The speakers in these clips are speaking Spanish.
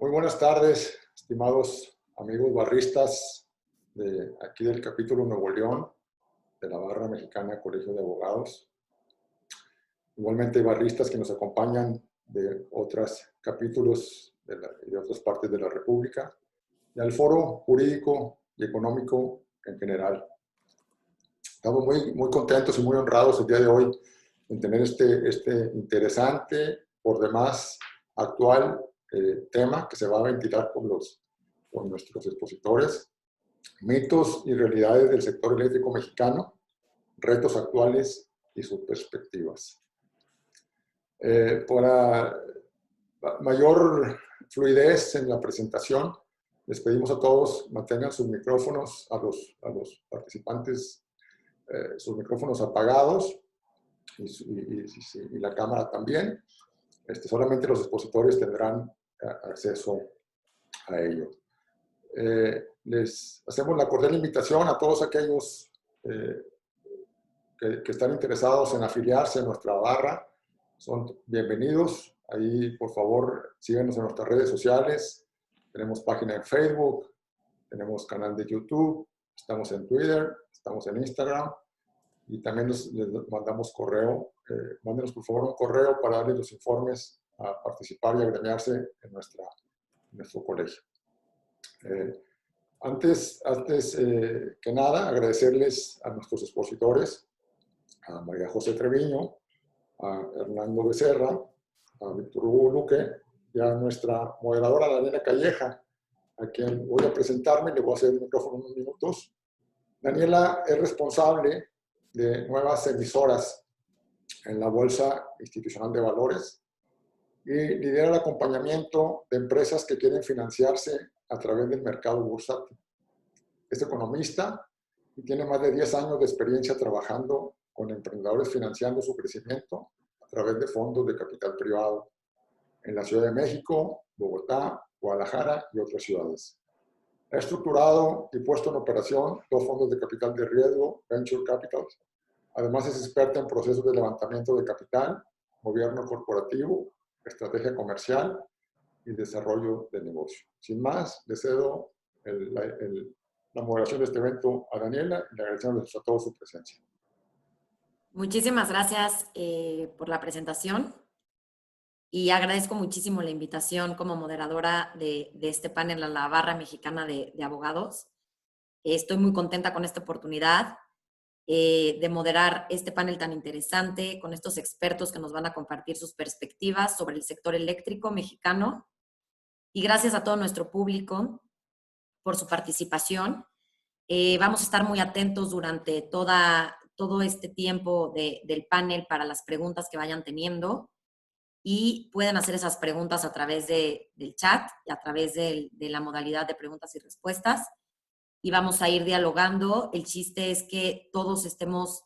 Muy buenas tardes, estimados amigos barristas de aquí del capítulo Nuevo León de la Barra Mexicana Colegio de Abogados. Igualmente hay barristas que nos acompañan de otros capítulos de otras partes de la República y al Foro Jurídico y Económico en general. Estamos muy contentos y muy honrados el día de hoy en tener este interesante, por demás actual tema que se va a ventilar por nuestros expositores: mitos y realidades del sector eléctrico mexicano, retos actuales y sus perspectivas. Para mayor fluidez en la presentación, les pedimos a todos mantengan sus micrófonos, a los participantes, sus micrófonos apagados y la cámara también. Solamente los expositores tendrán acceso a ello. Les hacemos la cordial invitación a todos aquellos que están interesados en afiliarse a nuestra barra. Son bienvenidos. Ahí, por favor, síguenos en nuestras redes sociales. Tenemos página en Facebook, tenemos canal de YouTube, estamos en Twitter, estamos en Instagram y también les mandamos correo. Mándenos, por favor, un correo para darles los informes a participar y agremiarse en nuestro colegio. Antes que nada, agradecerles a nuestros expositores, a María José Treviño, a Hernando Becerra, a Víctor Hugo Luque y a nuestra moderadora Daniela Calleja, a quien voy a presentarme. Le voy a hacer el micrófono unos minutos. Daniela es responsable de nuevas emisoras en la Bolsa Institucional de Valores y lidera el acompañamiento de empresas que quieren financiarse a través del mercado bursátil. Es economista y tiene más de 10 años de experiencia trabajando con emprendedores financiando su crecimiento a través de fondos de capital privado en la Ciudad de México, Bogotá, Guadalajara y otras ciudades. Ha estructurado y puesto en operación 2 fondos de capital de riesgo, Venture Capital. Además es experta en procesos de levantamiento de capital, gobierno corporativo, estrategia comercial y desarrollo de negocio. Sin más, le cedo la moderación de este evento a Daniela y le agradecemos a todos su presencia. Muchísimas gracias por la presentación y agradezco muchísimo la invitación como moderadora de este panel a la Barra Mexicana de Abogados. Estoy muy contenta con esta oportunidad de moderar este panel tan interesante con estos expertos que nos van a compartir sus perspectivas sobre el sector eléctrico mexicano. Y gracias a todo nuestro público por su participación. Vamos a estar muy atentos durante todo este tiempo del panel para las preguntas que vayan teniendo y pueden hacer esas preguntas a través del chat y a través de la modalidad de preguntas y respuestas y vamos a ir dialogando. El chiste es que todos estemos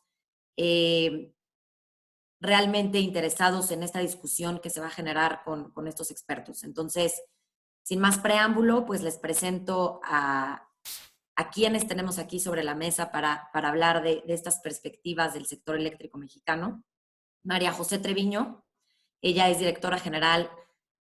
realmente interesados en esta discusión que se va a generar con estos expertos. Entonces, sin más preámbulo, pues les presento a quienes tenemos aquí sobre la mesa para hablar de estas perspectivas del sector eléctrico mexicano. María José Treviño, ella es directora general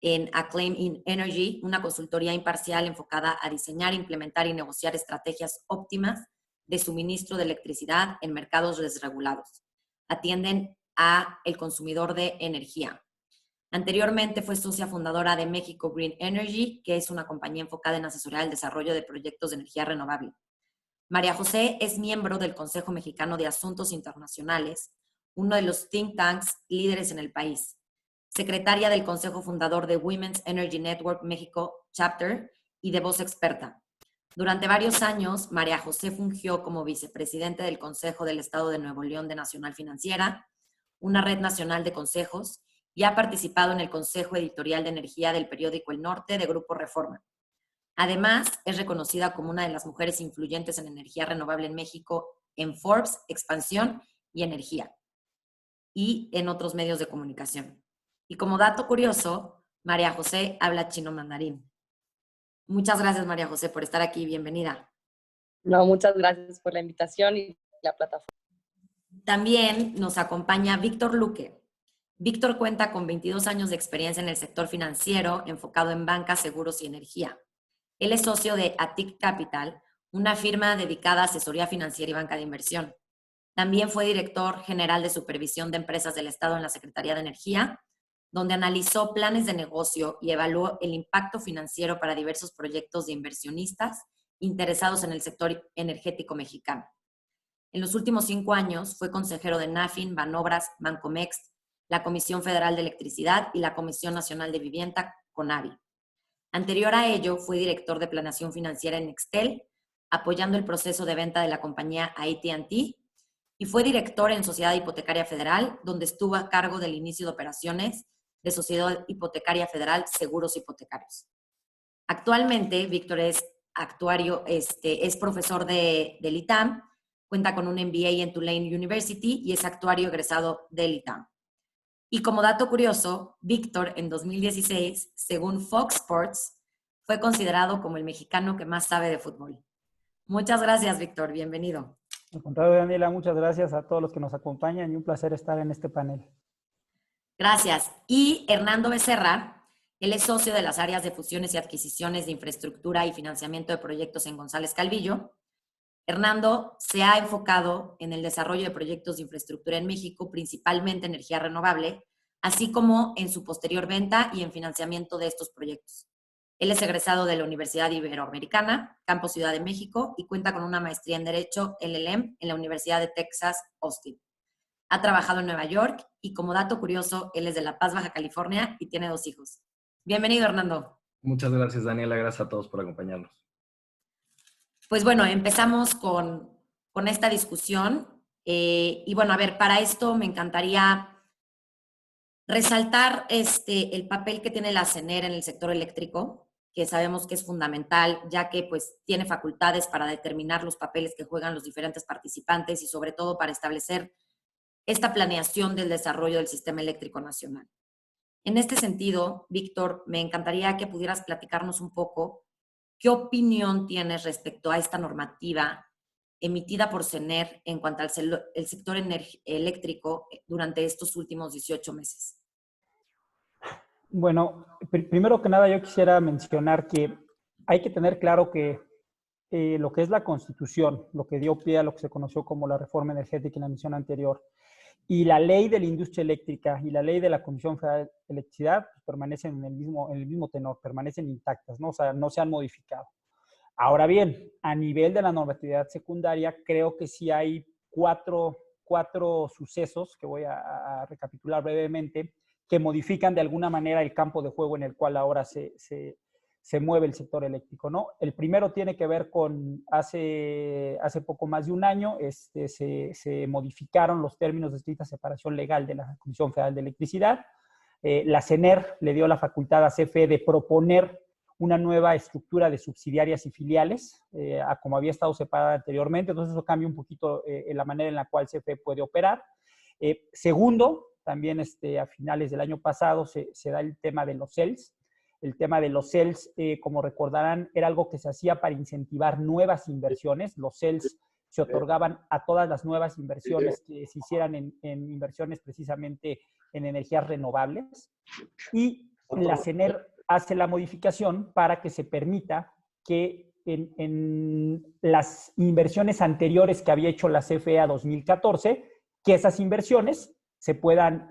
en Acclaim Energy, una consultoría imparcial enfocada a diseñar, implementar y negociar estrategias óptimas de suministro de electricidad en mercados desregulados. Atienden a el consumidor de energía. Anteriormente fue socia fundadora de México Green Energy, que es una compañía enfocada en asesorar el desarrollo de proyectos de energía renovable. María José es miembro del Consejo Mexicano de Asuntos Internacionales, uno de los think tanks líderes en el país. Secretaria del Consejo Fundador de Women's Energy Network México Chapter y de Voz Experta. Durante varios años, María José fungió como vicepresidente del Consejo del Estado de Nuevo León de Nacional Financiera, una red nacional de consejos, y ha participado en el Consejo Editorial de Energía del periódico El Norte de Grupo Reforma. Además, es reconocida como una de las mujeres influyentes en energía renovable en México en Forbes, Expansión y Energía, y en otros medios de comunicación. Y como dato curioso, María José habla chino mandarín. Muchas gracias, María José, por estar aquí. Bienvenida. No, muchas gracias por la invitación y la plataforma. También nos acompaña Víctor Luque. Víctor cuenta con 22 años de experiencia en el sector financiero, enfocado en banca, seguros y energía. Él es socio de Atic Capital, una firma dedicada a asesoría financiera y banca de inversión. También fue director general de supervisión de empresas del Estado en la Secretaría de Energía, donde analizó planes de negocio y evaluó el impacto financiero para diversos proyectos de inversionistas interesados en el sector energético mexicano. En los últimos 5 años fue consejero de NAFIN, Banobras, Bancomext, la Comisión Federal de Electricidad y la Comisión Nacional de Vivienda, CONAVI. Anterior a ello, fue director de planeación financiera en Nextel, apoyando el proceso de venta de la compañía a AT&T, y fue director en Sociedad Hipotecaria Federal, donde estuvo a cargo del inicio de operaciones de Sociedad Hipotecaria Federal Seguros Hipotecarios. Actualmente, Víctor es actuario, es profesor del ITAM, cuenta con un MBA en Tulane University y es actuario egresado del ITAM. Y como dato curioso, Víctor en 2016, según Fox Sports, fue considerado como el mexicano que más sabe de fútbol. Muchas gracias, Víctor. Bienvenido. Al contrario, Daniela, muchas gracias a todos los que nos acompañan y un placer estar en este panel. Gracias. Y Hernando Becerra, él es socio de las áreas de fusiones y adquisiciones de infraestructura y financiamiento de proyectos en González Calvillo. Hernando se ha enfocado en el desarrollo de proyectos de infraestructura en México, principalmente energía renovable, así como en su posterior venta y en financiamiento de estos proyectos. Él es egresado de la Universidad Iberoamericana, Campus Ciudad de México, y cuenta con una maestría en Derecho LLM en la Universidad de Texas, Austin. Ha trabajado en Nueva York y, como dato curioso, él es de La Paz, Baja California, y tiene 2 hijos. Bienvenido, Hernando. Muchas gracias, Daniela. Gracias a todos por acompañarnos. Pues bueno, empezamos con esta discusión. Y bueno, a ver, para esto me encantaría resaltar el papel que tiene la CENER en el sector eléctrico, que sabemos que es fundamental, ya que pues tiene facultades para determinar los papeles que juegan los diferentes participantes y sobre todo para establecer esta planeación del desarrollo del sistema eléctrico nacional. En este sentido, Víctor, me encantaría que pudieras platicarnos un poco qué opinión tienes respecto a esta normativa emitida por CENER en cuanto al sector eléctrico durante estos últimos 18 meses. Bueno, primero que nada yo quisiera mencionar que hay que tener claro que lo que es la Constitución, lo que dio pie a lo que se conoció como la reforma energética en la emisión anterior, y la ley de la industria eléctrica y la ley de la Comisión Federal de Electricidad pues, permanecen en el mismo tenor, permanecen intactas, ¿no? O sea, no se han modificado. Ahora bien, a nivel de la normatividad secundaria, creo que sí hay cuatro sucesos que voy a recapitular brevemente, que modifican de alguna manera el campo de juego en el cual ahora se mueve el sector eléctrico, ¿no? El primero tiene que ver con hace poco más de un año se modificaron los términos de estricta separación legal de la Comisión Federal de Electricidad. La CENER le dio la facultad a CFE de proponer una nueva estructura de subsidiarias y filiales, a como había estado separada anteriormente. Entonces eso cambia un poquito la manera en la cual CFE puede operar. Segundo, también a finales del año pasado se da el tema de los CELS. El tema de los CELS, como recordarán, era algo que se hacía para incentivar nuevas inversiones. Los CELS se otorgaban a todas las nuevas inversiones que se hicieran en inversiones precisamente en energías renovables. Y la CENER hace la modificación para que se permita que en las inversiones anteriores que había hecho la CFE a 2014, que esas inversiones se puedan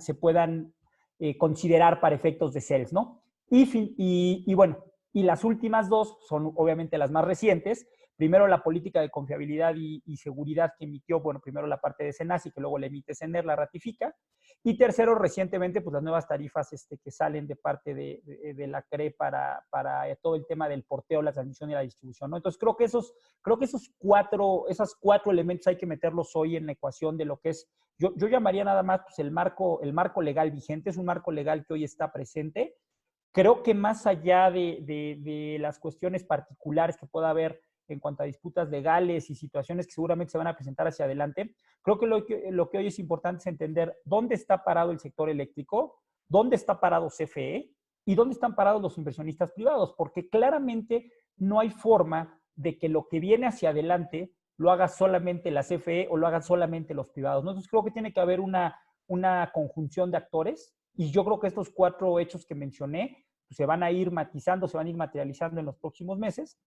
considerar para efectos de CELS, ¿no? Y bueno, y las últimas dos son obviamente las más recientes. Primero, la política de confiabilidad y seguridad que emitió, bueno, primero la parte de SENACI, que luego la emite CENER, la ratifica. Y tercero, recientemente, pues las nuevas tarifas que salen de parte de la CRE para todo el tema del porteo, la transmisión y la distribución, ¿no? Entonces, creo que esos cuatro elementos hay que meterlos hoy en la ecuación de lo que es, yo llamaría nada más pues, el marco legal vigente. Es un marco legal que hoy está presente. Creo que más allá de las cuestiones particulares que pueda haber en cuanto a disputas legales y situaciones que seguramente se van a presentar hacia adelante, creo que lo que hoy es importante es entender dónde está parado el sector eléctrico, dónde está parado CFE y dónde están parados los inversionistas privados, porque claramente no hay forma de que lo que viene hacia adelante lo haga solamente la CFE o lo hagan solamente los privados, ¿no? Entonces creo que tiene que haber una conjunción de actores Y yo creo que estos 4 hechos que mencioné pues, se van a ir matizando, se van a ir materializando en los próximos meses.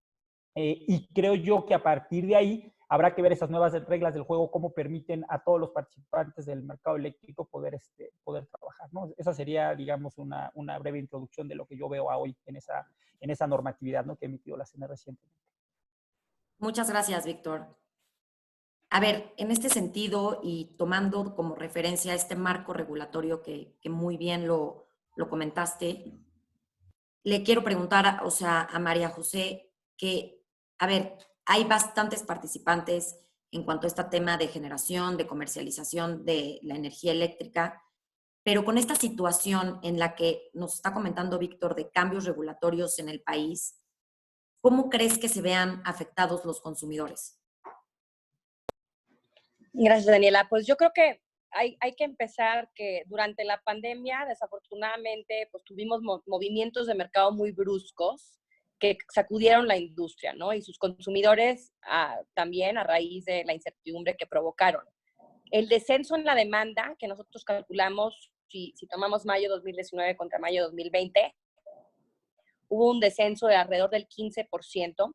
Y creo yo que a partir de ahí habrá que ver esas nuevas reglas del juego, cómo permiten a todos los participantes del mercado eléctrico poder trabajar, ¿no? Esa sería, digamos, una breve introducción de lo que yo veo hoy en esa normatividad, ¿no?, que ha emitido la CNE recientemente. Muchas gracias, Víctor. A ver, en este sentido y tomando como referencia este marco regulatorio que muy bien lo comentaste, le quiero preguntar, a María José, que, a ver, hay bastantes participantes en cuanto a este tema de generación, de comercialización de la energía eléctrica, pero con esta situación en la que nos está comentando Víctor de cambios regulatorios en el país, ¿cómo crees que se vean afectados los consumidores? Gracias, Daniela. Pues yo creo que hay que empezar que durante la pandemia, desafortunadamente, pues tuvimos movimientos de mercado muy bruscos que sacudieron la industria, ¿no? Y sus consumidores también a raíz de la incertidumbre que provocaron. El descenso en la demanda que nosotros calculamos, si tomamos mayo 2019 contra mayo 2020, hubo un descenso de alrededor del 15%,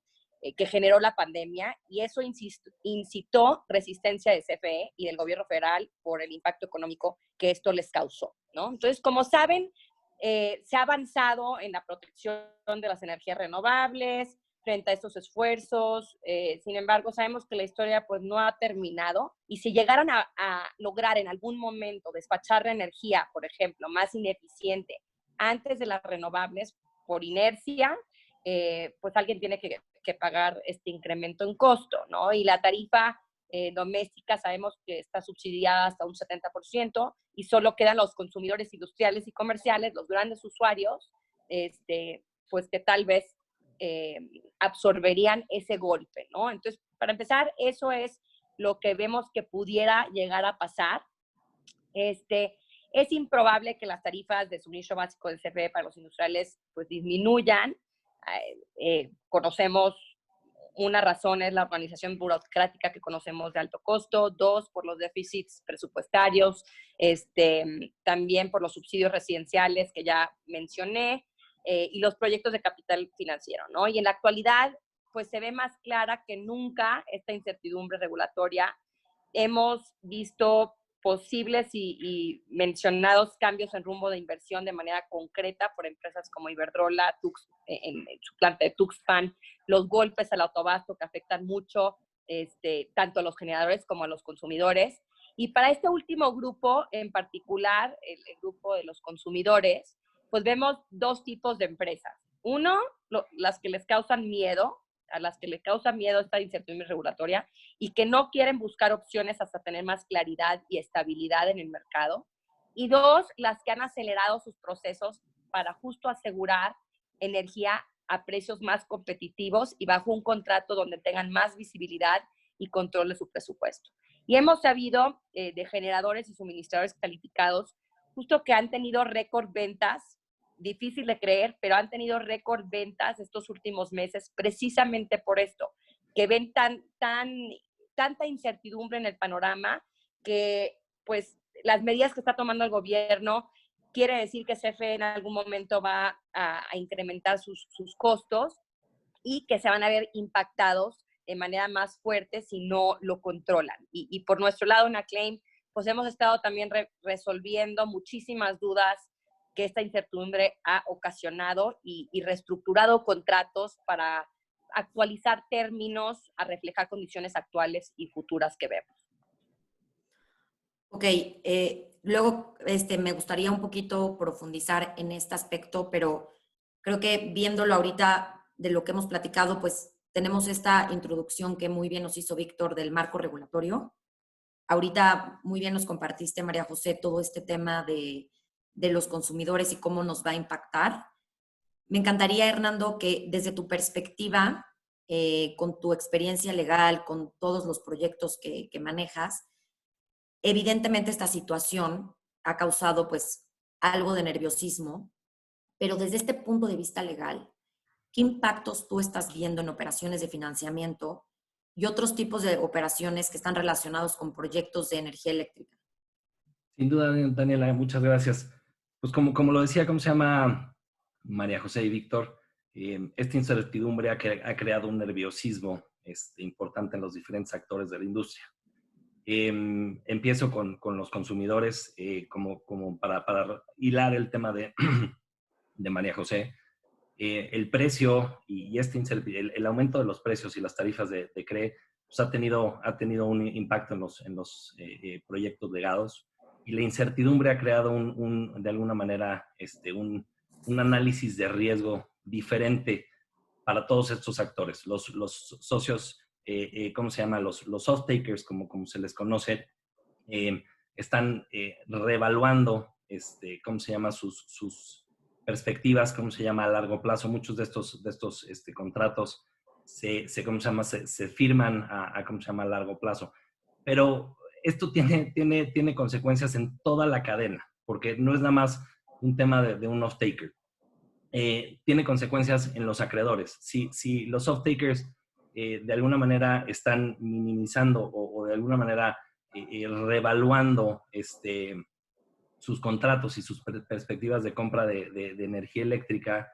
que generó la pandemia, y eso incitó resistencia de CFE y del gobierno federal por el impacto económico que esto les causó, ¿no? Entonces, como saben, se ha avanzado en la protección de las energías renovables frente a estos esfuerzos. Sin embargo, sabemos que la historia pues no ha terminado, y si llegaran a lograr en algún momento despachar la energía, por ejemplo, más ineficiente antes de las renovables, por inercia, pues alguien tiene que pagar este incremento en costo, ¿no? Y la tarifa doméstica sabemos que está subsidiada hasta un 70%, y solo quedan los consumidores industriales y comerciales, los grandes usuarios, pues que tal vez absorberían ese golpe, ¿no? Entonces, para empezar, eso es lo que vemos que pudiera llegar a pasar. Es improbable que las tarifas de suministro básico del CFE para los industriales pues disminuyan. Conocemos una razón, es la organización burocrática que conocemos de alto costo. 2, por los déficits presupuestarios, también por los subsidios residenciales que ya mencioné, y los proyectos de capital financiero, ¿no? Y en la actualidad, pues se ve más clara que nunca esta incertidumbre regulatoria. Hemos visto posibles y mencionados cambios en rumbo de inversión de manera concreta por empresas como Iberdrola, en su planta de Tuxpan, los golpes al autoabasto que afectan mucho tanto a los generadores como a los consumidores. Y para este último grupo en particular, el grupo de los consumidores, pues vemos 2 tipos de empresas. Uno, las que les causan miedo, a las que les causa miedo esta incertidumbre regulatoria y que no quieren buscar opciones hasta tener más claridad y estabilidad en el mercado. Y 2, las que han acelerado sus procesos para justo asegurar energía a precios más competitivos y bajo un contrato donde tengan más visibilidad y control de su presupuesto. Y hemos sabido de generadores y suministradores calificados justo que han tenido récord ventas, difícil de creer, pero han tenido récord ventas estos últimos meses precisamente por esto, que ven tanta incertidumbre en el panorama que pues las medidas que está tomando el gobierno quiere decir que CFE en algún momento va a incrementar sus costos y que se van a ver impactados de manera más fuerte si no lo controlan. Y por nuestro lado en Acclaim, pues hemos estado también resolviendo muchísimas dudas que esta incertidumbre ha ocasionado y reestructurado contratos para actualizar términos a reflejar condiciones actuales y futuras que vemos. Ok, luego me gustaría un poquito profundizar en este aspecto, pero creo que viéndolo ahorita de lo que hemos platicado, pues tenemos esta introducción que muy bien nos hizo Víctor del marco regulatorio. Ahorita muy bien nos compartiste, María José, todo este tema de los consumidores y cómo nos va a impactar. Me encantaría, Hernando, que desde tu perspectiva, con tu experiencia legal, con todos los proyectos que manejas, evidentemente esta situación ha causado pues algo de nerviosismo, pero desde este punto de vista legal, ¿qué impactos tú estás viendo en operaciones de financiamiento y otros tipos de operaciones que están relacionados con proyectos de energía eléctrica? Sin duda, Daniela, muchas gracias. Pues como lo decía, ¿cómo se llama? María José y Víctor, esta incertidumbre ha creado un nerviosismo importante en los diferentes actores de la industria. Empiezo con los consumidores, como para hilar el tema de, de María José. El precio y el aumento de los precios y las tarifas de CRE pues ha tenido un impacto en los proyectos legados, y la incertidumbre ha creado de alguna manera un análisis de riesgo diferente para todos estos actores. Los socios, ¿cómo se llama? Los off-takers, como se les conoce, están reevaluando, ¿cómo se llama? Sus perspectivas, ¿cómo se llama? A largo plazo. Muchos de estos contratos ¿cómo se llama? Se firman ¿cómo se llama? A largo plazo. Pero esto tiene consecuencias en toda la cadena, porque no es nada más un tema de un off-taker. Tiene consecuencias en los acreedores. Si los off-takers de alguna manera están minimizando o de alguna manera reevaluando sus contratos y sus perspectivas de compra de energía eléctrica,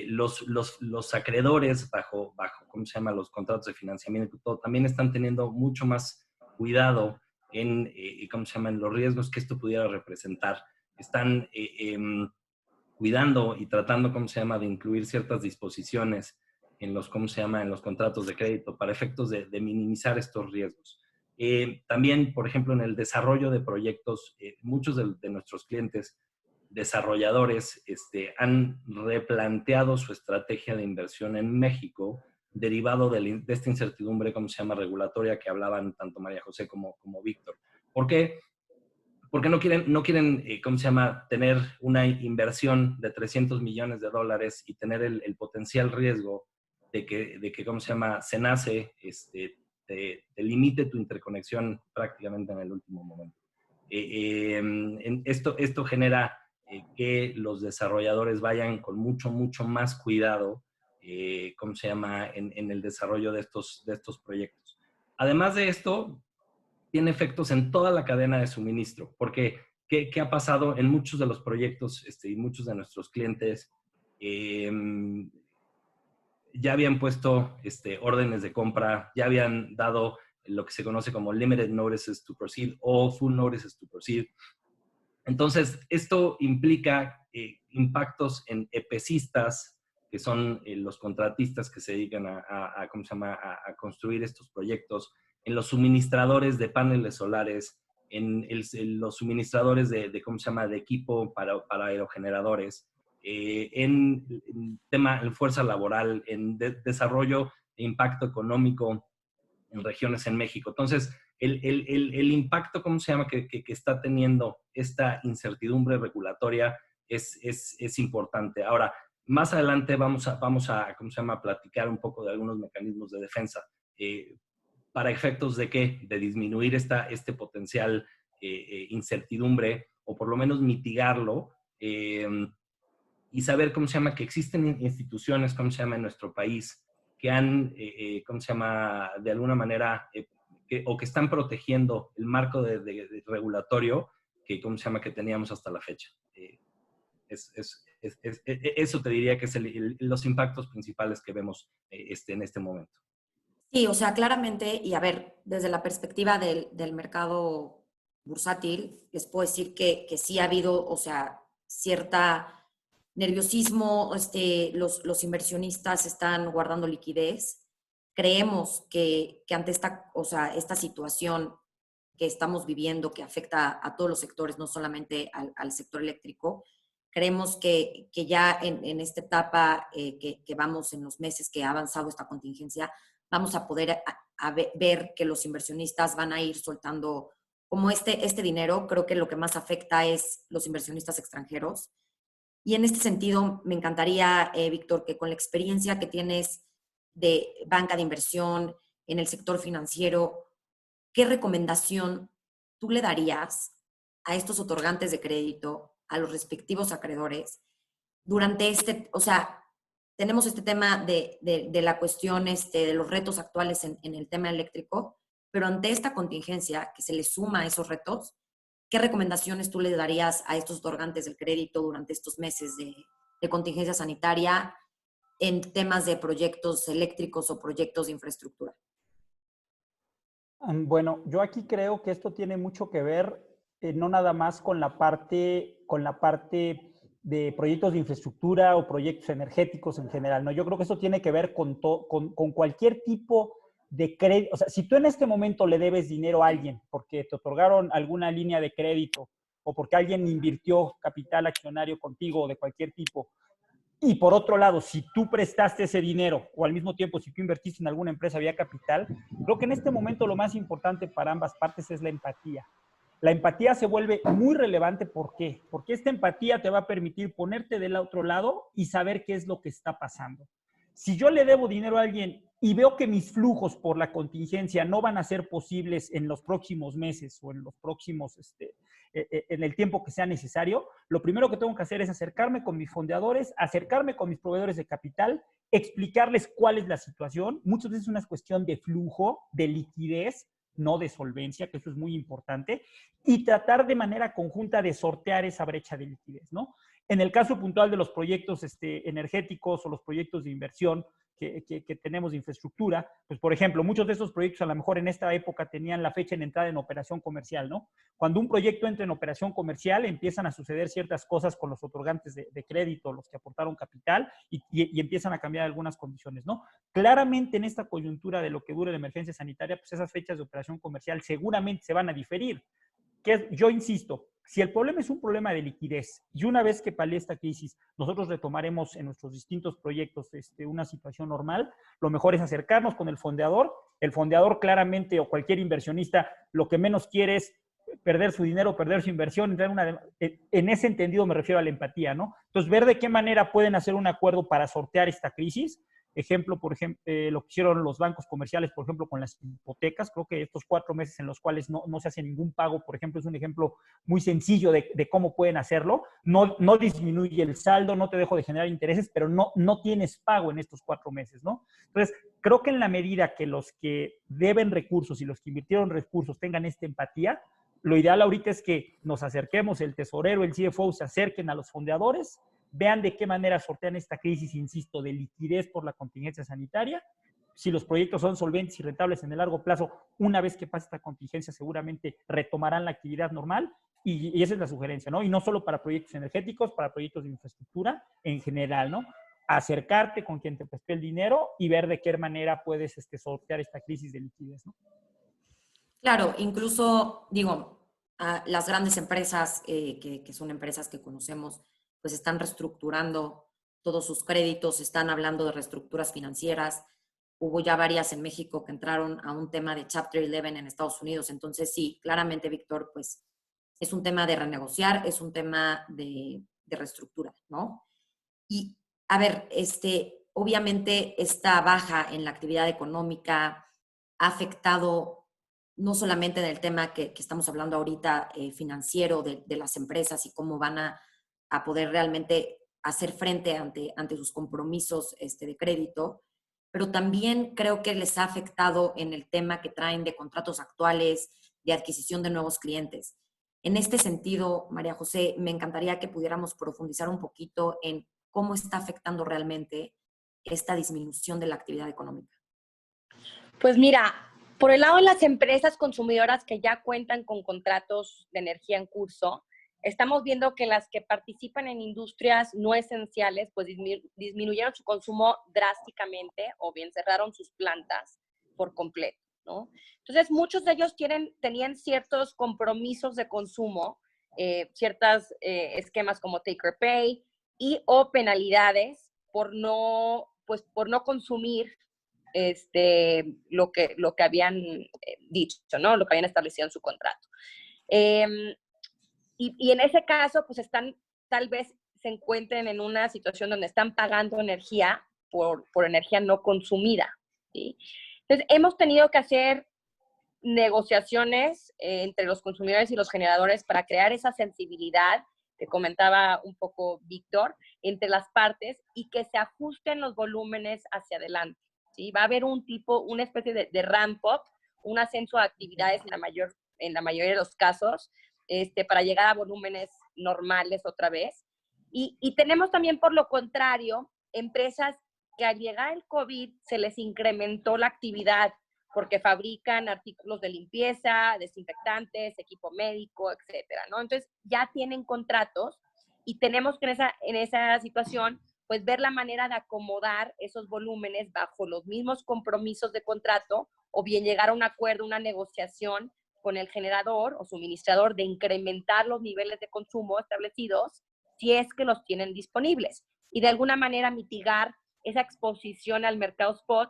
los acreedores bajo, ¿cómo se llama? Los contratos de financiamiento y todo, también están teniendo mucho más cuidado en, ¿cómo se llama? En los riesgos que esto pudiera representar. Están cuidando y tratando, ¿cómo se llama?, de incluir ciertas disposiciones en los, ¿cómo se llama?, en los contratos de crédito para efectos de minimizar estos riesgos. También, por ejemplo, en el desarrollo de proyectos, muchos de nuestros clientes desarrolladores han replanteado su estrategia de inversión en México derivado de esta incertidumbre, ¿cómo se llama?, regulatoria que hablaban tanto María José como Víctor. ¿Por qué? Porque no quieren ¿cómo se llama?, tener una inversión de $300 millones y tener el potencial riesgo de que ¿cómo se llama?, se nace, te limite tu interconexión prácticamente en el último momento. Esto genera que los desarrolladores vayan con mucho más cuidado, ¿cómo se llama?, en el desarrollo de estos proyectos. Además de esto, tiene efectos en toda la cadena de suministro, porque ¿qué ha pasado en muchos de los proyectos y muchos de nuestros clientes? Ya habían puesto órdenes de compra, ya habían dado lo que se conoce como limited notices to proceed o full notices to proceed. Entonces, esto implica impactos en EPCistas, que son los contratistas que se dedican ¿cómo se llama?, a construir estos proyectos, en los suministradores de paneles solares, en los suministradores de ¿cómo se llama?, de equipo para aerogeneradores, en fuerza laboral, en desarrollo e impacto económico en regiones en México. Entonces, el impacto, ¿cómo se llama?, que está teniendo esta incertidumbre regulatoria es importante. Ahora, más adelante vamos a ¿cómo se llama?, platicar un poco de algunos mecanismos de defensa. ¿Para efectos de qué? De disminuir este potencial incertidumbre, o por lo menos mitigarlo, y saber, ¿cómo se llama?, que existen instituciones, ¿cómo se llama?, en nuestro país que han, ¿cómo se llama?, de alguna manera, que están protegiendo el marco de regulatorio que, ¿cómo se llama?, que teníamos hasta la fecha. Eso te diría que es los impactos principales que vemos en este momento. Sí, o sea, claramente, y a ver, desde la perspectiva del mercado bursátil, les puedo decir que sí ha habido, o sea, cierta nerviosismo, los inversionistas están guardando liquidez. Creemos que ante esta, o sea, esta situación que estamos viviendo, que afecta a todos los sectores, no solamente al sector eléctrico, creemos que ya en esta etapa que vamos, en los meses que ha avanzado esta contingencia, vamos a poder ver que los inversionistas van a ir soltando como este dinero. Creo que lo que más afecta es los inversionistas extranjeros. Y en este sentido, me encantaría, Víctor, que con la experiencia que tienes de banca de inversión en el sector financiero, ¿qué recomendación tú le darías a estos otorgantes de crédito, a los respectivos acreedores, durante o sea, tenemos este tema de la cuestión de los retos actuales en el tema eléctrico, pero ante esta contingencia que se le suma a esos retos, ¿qué recomendaciones tú le darías a estos otorgantes del crédito durante estos meses de contingencia sanitaria en temas de proyectos eléctricos o proyectos de infraestructura? Bueno, yo aquí creo que esto tiene mucho que ver, no nada más con la parte de proyectos de infraestructura o proyectos energéticos en general, ¿no? Yo creo que esto tiene que ver con cualquier tipo de crédito. O sea, si tú en este momento le debes dinero a alguien porque te otorgaron alguna línea de crédito o porque alguien invirtió capital accionario contigo o de cualquier tipo, y por otro lado, si tú prestaste ese dinero o al mismo tiempo si tú invertiste en alguna empresa vía capital, creo que en este momento lo más importante para ambas partes es la empatía. La empatía se vuelve muy relevante. ¿Por qué? Porque esta empatía te va a permitir ponerte del otro lado y saber qué es lo que está pasando. Si yo le debo dinero a alguien y veo que mis flujos por la contingencia no van a ser posibles en los próximos meses o en los próximos, en el tiempo que sea necesario, lo primero que tengo que hacer es acercarme con mis fondeadores, acercarme con mis proveedores de capital, explicarles cuál es la situación. Muchas veces es una cuestión de flujo, de liquidez, no de solvencia, que eso es muy importante, y tratar de manera conjunta de sortear esa brecha de liquidez, ¿no? En el caso puntual de los proyectos energéticos o los proyectos de inversión que tenemos de infraestructura, pues por ejemplo, muchos de estos proyectos a lo mejor en esta época tenían la fecha en entrada en operación comercial, ¿no? Cuando un proyecto entra en operación comercial, empiezan a suceder ciertas cosas con los otorgantes de crédito, los que aportaron capital, y empiezan a cambiar algunas condiciones, ¿no? Claramente en esta coyuntura de lo que dure la emergencia sanitaria, pues esas fechas de operación comercial seguramente se van a diferir. Yo insisto, si el problema es un problema de liquidez y una vez que palee esta crisis, nosotros retomaremos en nuestros distintos proyectos una situación normal, lo mejor es acercarnos con el fondeador. El fondeador claramente o cualquier inversionista lo que menos quiere es perder su dinero, perder su inversión. En ese entendido me refiero a la empatía, ¿no? Entonces, ver de qué manera pueden hacer un acuerdo para sortear esta crisis. Ejemplo, por ejemplo, lo que hicieron los bancos comerciales, por ejemplo, con las hipotecas. Creo que estos 4 meses en los cuales no se hace ningún pago, por ejemplo, es un ejemplo muy sencillo de cómo pueden hacerlo. No disminuye el saldo, no te dejo de generar intereses, pero no tienes pago en estos 4 meses, ¿no? Entonces, creo que en la medida que los que deben recursos y los que invirtieron recursos tengan esta empatía, lo ideal ahorita es que nos acerquemos, el tesorero, el CFO se acerquen a los fondeadores, vean de qué manera sortean esta crisis, insisto, de liquidez por la contingencia sanitaria. Si los proyectos son solventes y rentables en el largo plazo, una vez que pase esta contingencia, seguramente retomarán la actividad normal. Y esa es la sugerencia, ¿no? Y no solo para proyectos energéticos, para proyectos de infraestructura en general, ¿no? Acercarte con quien te prestó el dinero y ver de qué manera puedes sortear esta crisis de liquidez, ¿no? Claro, incluso, digo, las grandes empresas, que son empresas que conocemos, pues están reestructurando todos sus créditos, están hablando de reestructuras financieras. Hubo ya varias en México que entraron a un tema de Chapter 11 en Estados Unidos. Entonces, sí, claramente, Víctor, pues es un tema de renegociar, es un tema de reestructura, ¿no? Y, a ver, obviamente esta baja en la actividad económica ha afectado no solamente en el tema que estamos hablando ahorita, financiero de las empresas y cómo van a poder realmente hacer frente ante sus compromisos de crédito, pero también creo que les ha afectado en el tema que traen de contratos actuales, de adquisición de nuevos clientes. En este sentido, María José, me encantaría que pudiéramos profundizar un poquito en cómo está afectando realmente esta disminución de la actividad económica. Pues mira, por el lado de las empresas consumidoras que ya cuentan con contratos de energía en curso, estamos viendo que las que participan en industrias no esenciales, pues disminuyeron su consumo drásticamente o bien cerraron sus plantas por completo, ¿no? Entonces, muchos de ellos tenían ciertos compromisos de consumo, ciertos esquemas como take or pay o penalidades por no consumir lo que habían dicho, ¿no? Lo que habían establecido en su contrato. Y en ese caso, pues tal vez se encuentren en una situación donde están pagando energía por energía no consumida, ¿sí? Entonces, hemos tenido que hacer negociaciones entre los consumidores y los generadores para crear esa sensibilidad que comentaba un poco Víctor, entre las partes y que se ajusten los volúmenes hacia adelante, ¿sí? Va a haber una especie de ramp up, un ascenso de actividades en la mayoría de los casos, para llegar a volúmenes normales otra vez. Y tenemos también, por lo contrario, empresas que al llegar el COVID se les incrementó la actividad porque fabrican artículos de limpieza, desinfectantes, equipo médico, etcétera, ¿no? Entonces, ya tienen contratos y tenemos que en esa situación, pues, ver la manera de acomodar esos volúmenes bajo los mismos compromisos de contrato o bien llegar a un acuerdo, una negociación con el generador o suministrador de incrementar los niveles de consumo establecidos si es que los tienen disponibles y de alguna manera mitigar esa exposición al mercado spot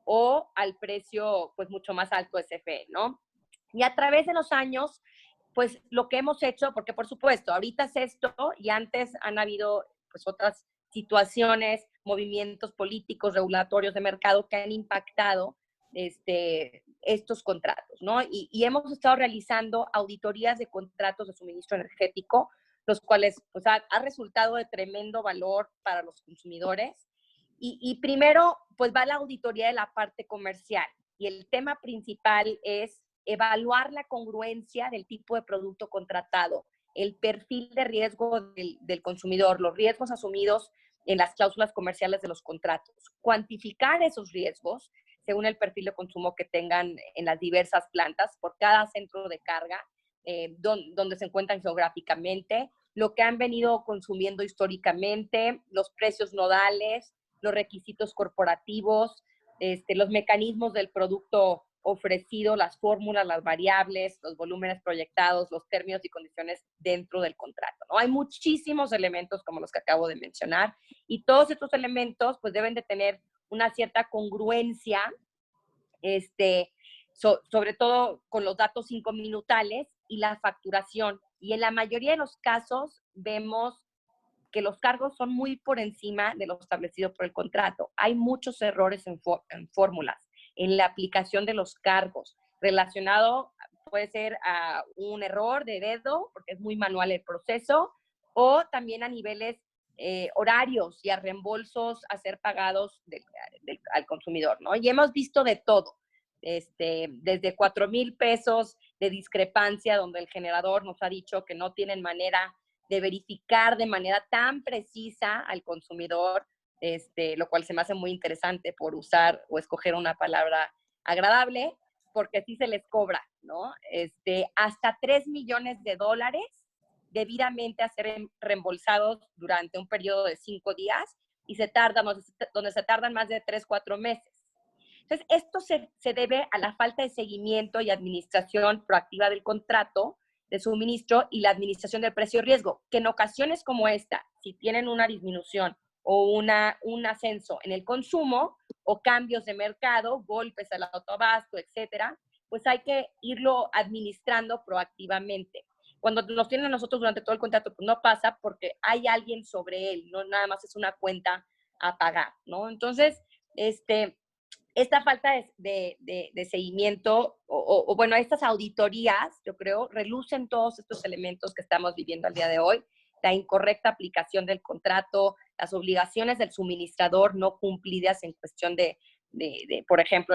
o al precio pues mucho más alto de CFE, ¿no? Y a través de los años, pues lo que hemos hecho, porque por supuesto, ahorita es esto y antes han habido pues otras situaciones, movimientos políticos, regulatorios de mercado que han impactado estos contratos, ¿no? Y hemos estado realizando auditorías de contratos de suministro energético, los cuales pues ha resultado de tremendo valor para los consumidores. Y primero, pues va la auditoría de la parte comercial. Y el tema principal es evaluar la congruencia del tipo de producto contratado, el perfil de riesgo del consumidor, los riesgos asumidos en las cláusulas comerciales de los contratos, cuantificar esos riesgos según el perfil de consumo que tengan en las diversas plantas por cada centro de carga, donde se encuentran geográficamente, lo que han venido consumiendo históricamente, los precios nodales, los requisitos corporativos, los mecanismos del producto ofrecido, las fórmulas, las variables, los volúmenes proyectados, los términos y condiciones dentro del contrato, ¿no? Hay muchísimos elementos como los que acabo de mencionar y todos estos elementos pues deben de tener una cierta congruencia, sobre todo con los datos 5-minutales y la facturación. Y en la mayoría de los casos vemos que los cargos son muy por encima de lo establecido por el contrato. Hay muchos errores en fórmulas, en la aplicación de los cargos, relacionado puede ser a un error de dedo, porque es muy manual el proceso, o también a niveles horarios y a reembolsos a ser pagados al consumidor, ¿no? Y hemos visto de todo, desde 4,000 pesos de discrepancia, donde el generador nos ha dicho que no tienen manera de verificar de manera tan precisa al consumidor, lo cual se me hace muy interesante por usar o escoger una palabra agradable, porque así se les cobra, ¿no? Hasta $3 millones debidamente a ser reembolsados durante un periodo de 5 días y donde se tardan más de 3-4 meses. Entonces, esto se debe a la falta de seguimiento y administración proactiva del contrato de suministro y la administración del precio y riesgo, que en ocasiones como esta, si tienen una disminución o un ascenso en el consumo o cambios de mercado, golpes al autoabasto, etcétera, pues hay que irlo administrando proactivamente. Cuando nos tienen a nosotros durante todo el contrato, pues no pasa porque hay alguien sobre él, no nada más es una cuenta a pagar, ¿no? Entonces, esta falta de seguimiento o bueno, estas auditorías, yo creo, relucen todos estos elementos que estamos viviendo al día de hoy, la incorrecta aplicación del contrato, las obligaciones del suministrador no cumplidas en cuestión de por ejemplo,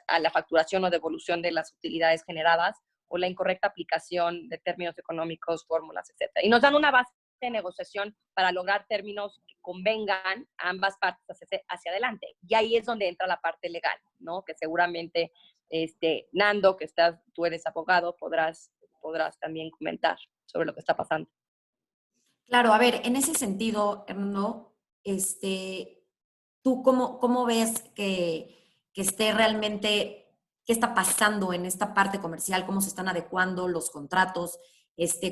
a la facturación o devolución de las utilidades generadas, o la incorrecta aplicación de términos económicos, fórmulas, etc. Y nos dan una base de negociación para lograr términos que convengan a ambas partes hacia adelante. Y ahí es donde entra la parte legal, ¿no? Que seguramente, Nando, que tú eres abogado, podrás también comentar sobre lo que está pasando. Claro, a ver, en ese sentido, Hernando, ¿tú cómo ves que esté realmente, qué está pasando en esta parte comercial, cómo se están adecuando los contratos,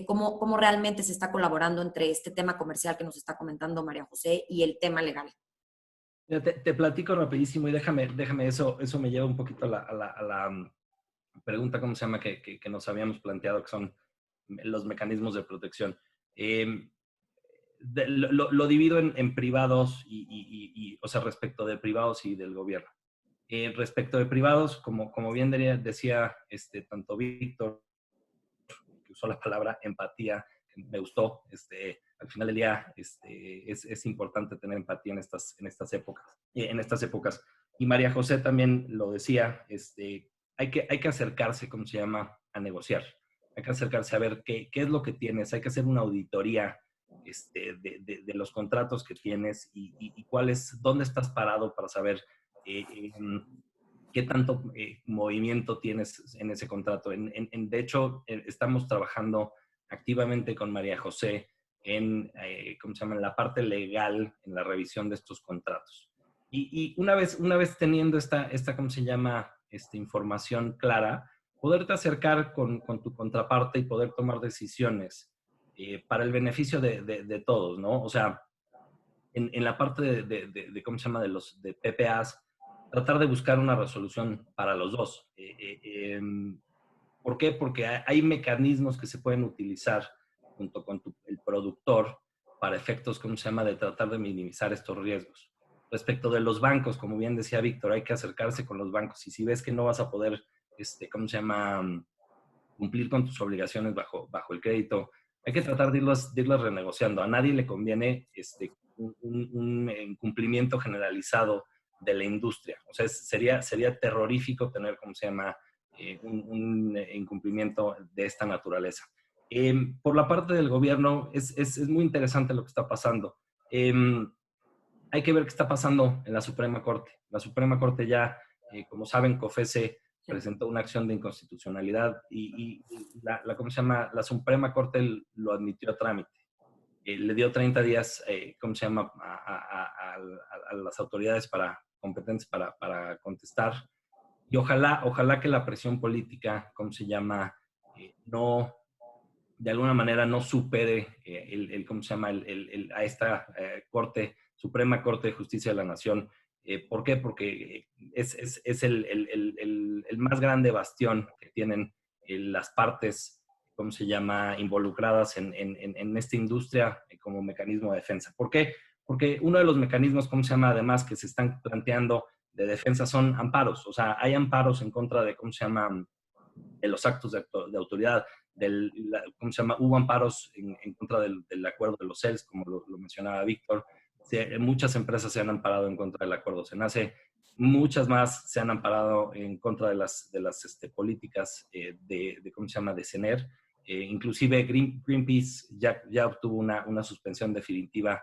cómo realmente se está colaborando entre este tema comercial que nos está comentando María José y el tema legal? Te platico rapidísimo y déjame eso me lleva un poquito a la pregunta, ¿cómo se llama? Que nos habíamos planteado, que son los mecanismos de protección. Lo divido en privados o sea, respecto de privados y del gobierno. Respecto de privados, como bien decía tanto Víctor, que usó la palabra empatía, que me gustó, al final del día es importante tener empatía en estas épocas. Y María José también lo decía, hay que acercarse, ¿cómo se llama?, a negociar. hay que acercarse a ver qué es lo que tienes, hay que hacer una auditoría de los contratos que tienes y dónde estás parado para saber qué tanto movimiento tienes en ese contrato. De hecho, estamos trabajando activamente con María José ¿cómo se llama?, en la parte legal, en la revisión de estos contratos. Y una vez teniendo ¿cómo se llama?, información clara, poderte acercar con tu contraparte y poder tomar decisiones para el beneficio de todos, ¿no? O sea, en la parte ¿cómo se llama?, de PPAs, tratar de buscar una resolución para los dos. ¿Por qué? Porque hay mecanismos que se pueden utilizar junto con el productor para efectos, ¿cómo se llama?, de tratar de minimizar estos riesgos. Respecto de los bancos, como bien decía Víctor, hay que acercarse con los bancos y si ves que no vas a poder, ¿cómo se llama?, cumplir con tus obligaciones bajo el crédito, hay que tratar de irlas renegociando. A nadie le conviene un incumplimiento generalizado de la industria. O sea, sería terrorífico tener, ¿cómo se llama?, un incumplimiento de esta naturaleza. Por la parte del gobierno, es muy interesante lo que está pasando. Hay que ver qué está pasando en la Suprema Corte. La Suprema Corte ya, como saben, COFECE presentó una acción de inconstitucionalidad y ¿cómo se llama?, la Suprema Corte lo admitió a trámite. Le dio 30 días, ¿cómo se llama?, a las autoridades competentes para contestar. Y ojalá que la presión política, ¿cómo se llama?, no, de alguna manera no supere ¿cómo se llama?, a esta Suprema Corte de Justicia de la Nación. ¿Por qué? Porque es el más grande bastión que tienen las partes, ¿cómo se llama?, involucradas en esta industria como mecanismo de defensa. ¿Por qué? Porque uno de los mecanismos, ¿cómo se llama?, además que se están planteando de defensa son amparos. O sea, hay amparos en contra de, ¿cómo se llama?, de los actos de autoridad. ¿Cómo se llama?, hubo amparos en contra del acuerdo de los CELS, como lo mencionaba Víctor. Muchas empresas se han amparado en contra del acuerdo SENACE, muchas más se han amparado en contra de las políticas ¿cómo se llama?, de CENER. Inclusive Greenpeace ya obtuvo una suspensión definitiva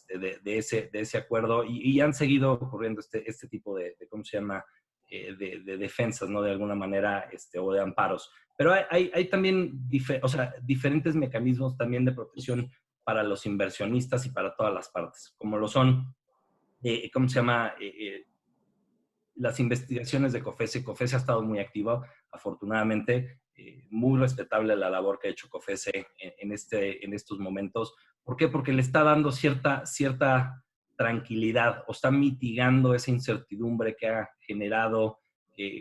de ese acuerdo y han seguido ocurriendo este tipo ¿cómo se llama?, de defensas, ¿no?, de alguna manera, o de amparos. Pero hay también diferentes mecanismos también de protección para los inversionistas y para todas las partes, como lo son, ¿cómo se llama?, las investigaciones de COFECE. COFECE ha estado muy activa, afortunadamente, muy respetable la labor que ha hecho COFECE en estos momentos. ¿Por qué? Porque le está dando cierta tranquilidad o está mitigando esa incertidumbre que ha generado,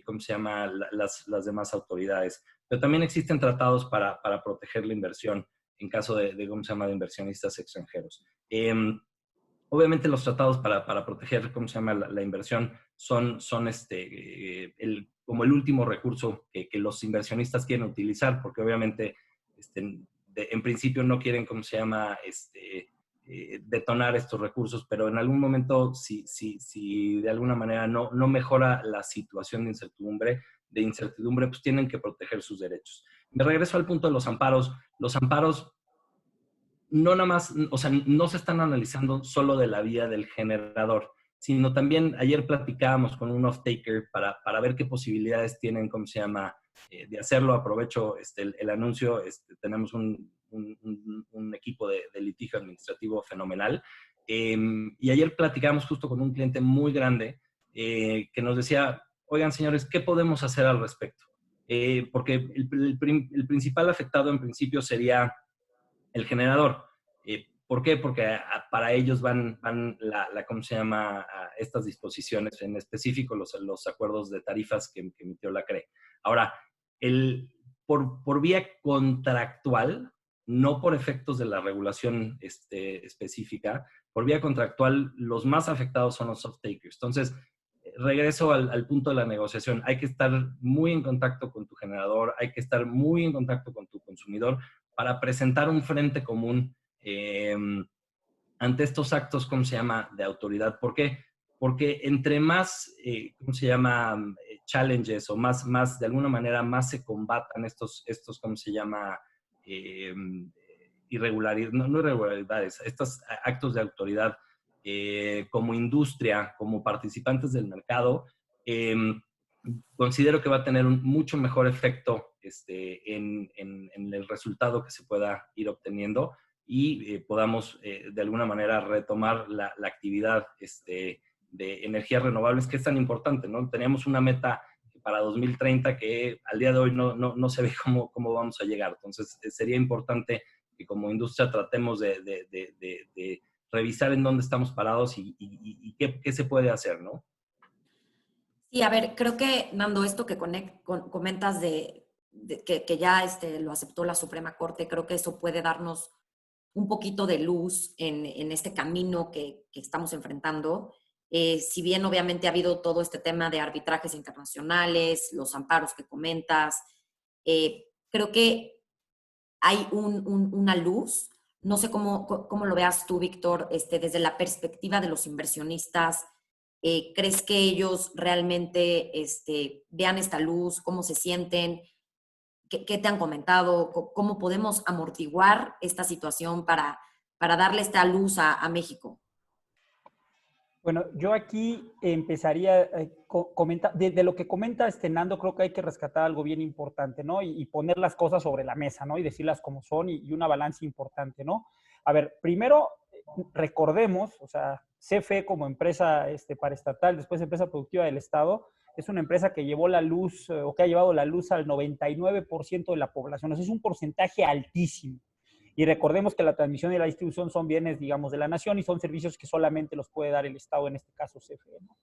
¿cómo se llama?, las demás autoridades. Pero también existen tratados para proteger la inversión en caso de ¿cómo se llama?, de inversionistas extranjeros. Obviamente los tratados para proteger, ¿cómo se llama?, la inversión son como el último recurso que los inversionistas quieren utilizar, porque obviamente en principio no quieren, ¿cómo se llama?, detonar estos recursos, pero en algún momento, si de alguna manera no mejora la situación de incertidumbre, pues tienen que proteger sus derechos. Me regreso al punto de los amparos. Los amparos no nada más, o sea, no se están analizando solo de la vía del generador, sino también ayer platicábamos con un off-taker para ver qué posibilidades tienen, ¿cómo se llama?, de hacerlo. Aprovecho el anuncio, tenemos un equipo de litigio administrativo fenomenal. Y ayer platicábamos justo con un cliente muy grande que nos decía, oigan, señores, ¿qué podemos hacer al respecto? Porque el principal afectado en principio sería el generador. ¿Por qué? Porque para ellos van ¿cómo se llama?, estas disposiciones, en específico los acuerdos de tarifas que emitió la CRE. Ahora, por vía contractual, no por efectos de la regulación específica, por vía contractual, los más afectados son los off-takers. Entonces, regreso al punto de la negociación. Hay que estar muy en contacto con tu generador, hay que estar muy en contacto con tu consumidor para presentar un frente común ante estos actos, ¿cómo se llama?, de autoridad. ¿Por qué? porque entre más, ¿cómo se llama? Challenges o más, de alguna manera, más se combatan estos ¿cómo se llama? Irregularidades, no irregularidades, estos actos de autoridad como industria, como participantes del mercado, considero que va a tener un mucho mejor efecto en el resultado que se pueda ir obteniendo y podamos de alguna manera retomar la actividad de energías renovables, que es tan importante, ¿no? Teníamos una meta para 2030 que al día de hoy no se ve cómo vamos a llegar. Entonces, sería importante que como industria tratemos de revisar en dónde estamos parados y qué se puede hacer, ¿no? Sí, a ver, creo que, Nando, esto que comentas que ya lo aceptó la Suprema Corte, creo que eso puede darnos un poquito de luz en este camino que estamos enfrentando. Si bien obviamente ha habido todo este tema de arbitrajes internacionales, los amparos que comentas, creo que hay una luz. No sé cómo lo veas tú, Víctor, desde la perspectiva de los inversionistas. ¿Crees que ellos realmente vean esta luz? ¿Cómo se sienten? ¿Qué te han comentado? ¿Cómo podemos amortiguar esta situación para darle esta luz a México? Bueno, yo aquí empezaría comentar, de lo que comenta Nando, creo que hay que rescatar algo bien importante, ¿no? Y poner las cosas sobre la mesa, ¿no? Y decirlas como son y una balanza importante, ¿no? A ver, primero, recordemos, o sea, CFE como empresa paraestatal, después empresa productiva del Estado, es una empresa que llevó la luz, o que ha llevado la luz al 99% de la población. Eso es un porcentaje altísimo. Y recordemos que la transmisión y la distribución son bienes, digamos, de la nación y son servicios que solamente los puede dar el Estado, en este caso CFE, ¿no?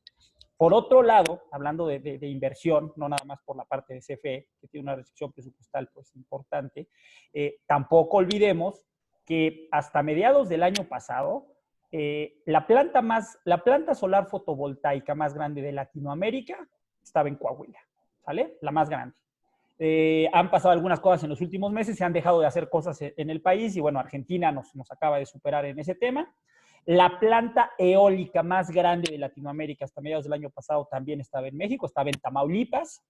Por otro lado, hablando de inversión, no nada más por la parte de CFE, que tiene una restricción presupuestal pues importante, tampoco olvidemos que hasta mediados del año pasado, la planta solar fotovoltaica más grande de Latinoamérica estaba en Coahuila, ¿sale? La más grande. Han pasado algunas cosas en los últimos meses, se han dejado de hacer cosas en el país y bueno, Argentina nos acaba de superar en ese tema. La planta eólica más grande de Latinoamérica hasta mediados del año pasado también estaba en México, estaba en Tamaulipas.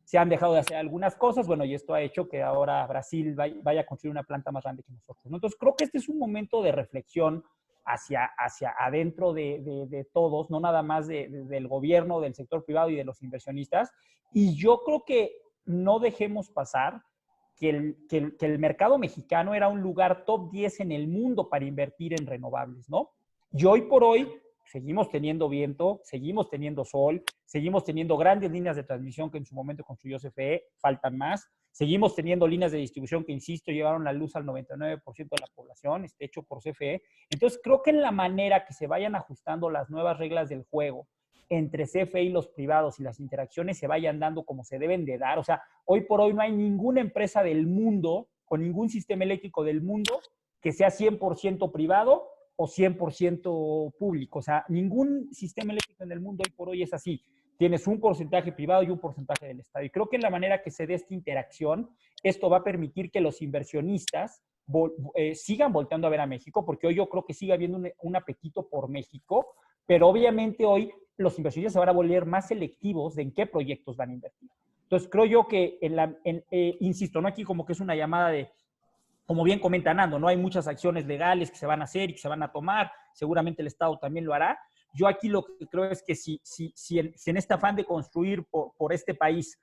Se han dejado de hacer algunas cosas, bueno, y esto ha hecho que ahora Brasil vaya a construir una planta más grande que nosotros, ¿no? Entonces, creo que este es un momento de reflexión hacia adentro de todos, no nada más del gobierno, del sector privado y de los inversionistas. Y yo creo que no dejemos pasar que el mercado mexicano era un lugar top 10 en el mundo para invertir en renovables, ¿no? Y hoy por hoy seguimos teniendo viento, seguimos teniendo sol, seguimos teniendo grandes líneas de transmisión que en su momento construyó CFE, faltan más, seguimos teniendo líneas de distribución que, insisto, llevaron la luz al 99% de la población, hecho por CFE. Entonces, creo que en la manera que se vayan ajustando las nuevas reglas del juego entre CFE y los privados y las interacciones se vayan dando como se deben de dar. O sea, hoy por hoy no hay ninguna empresa del mundo, con ningún sistema eléctrico del mundo, que sea 100% privado o 100% público. O sea, ningún sistema eléctrico en el mundo hoy por hoy es así. Tienes un porcentaje privado y un porcentaje del Estado. Y creo que en la manera que se dé esta interacción, esto va a permitir que los inversionistas sigan volteando a ver a México, porque hoy yo creo que sigue habiendo un apetito por México, pero obviamente hoy los inversionistas se van a volver más selectivos de en qué proyectos van a invertir. Entonces, creo yo que, insisto, no aquí como que es una llamada de, como bien comenta Nando, no hay muchas acciones legales que se van a hacer y que se van a tomar, seguramente el Estado también lo hará. Yo aquí lo que creo es que si en este afán de construir por este país,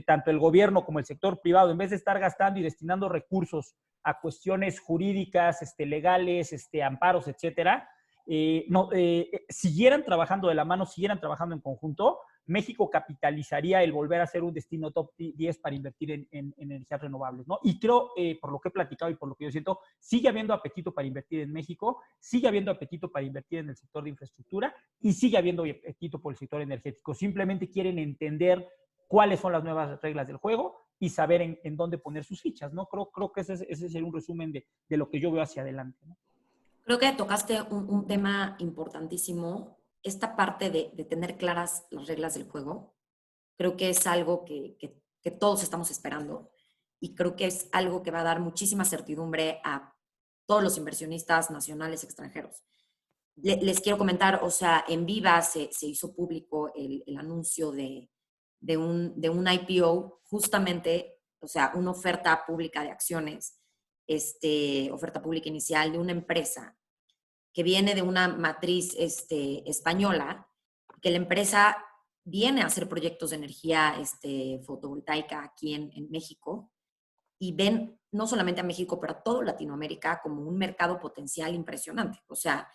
tanto el gobierno como el sector privado, en vez de estar gastando y destinando recursos a cuestiones jurídicas, legales, amparos, etcétera, siguieran trabajando de la mano, siguieran trabajando en conjunto, México capitalizaría el volver a ser un destino top 10 para invertir en energías renovables, ¿no? Y creo, por lo que he platicado y por lo que yo siento, sigue habiendo apetito para invertir en México, sigue habiendo apetito para invertir en el sector de infraestructura y sigue habiendo apetito por el sector energético. Simplemente quieren entender cuáles son las nuevas reglas del juego y saber en dónde poner sus fichas, ¿no? Creo que ese sería un resumen de lo que yo veo hacia adelante, ¿no? Creo que tocaste un tema importantísimo, esta parte de tener claras las reglas del juego. Creo que es algo que todos estamos esperando y creo que es algo que va a dar muchísima certidumbre a todos los inversionistas nacionales, extranjeros. les quiero comentar, o sea, en Viva se hizo público el anuncio de un IPO, justamente, o sea, una oferta pública de acciones, oferta pública inicial de una empresa que viene de una matriz española, que la empresa viene a hacer proyectos de energía fotovoltaica aquí en México, y ven no solamente a México, pero a toda Latinoamérica como un mercado potencial impresionante. O sea,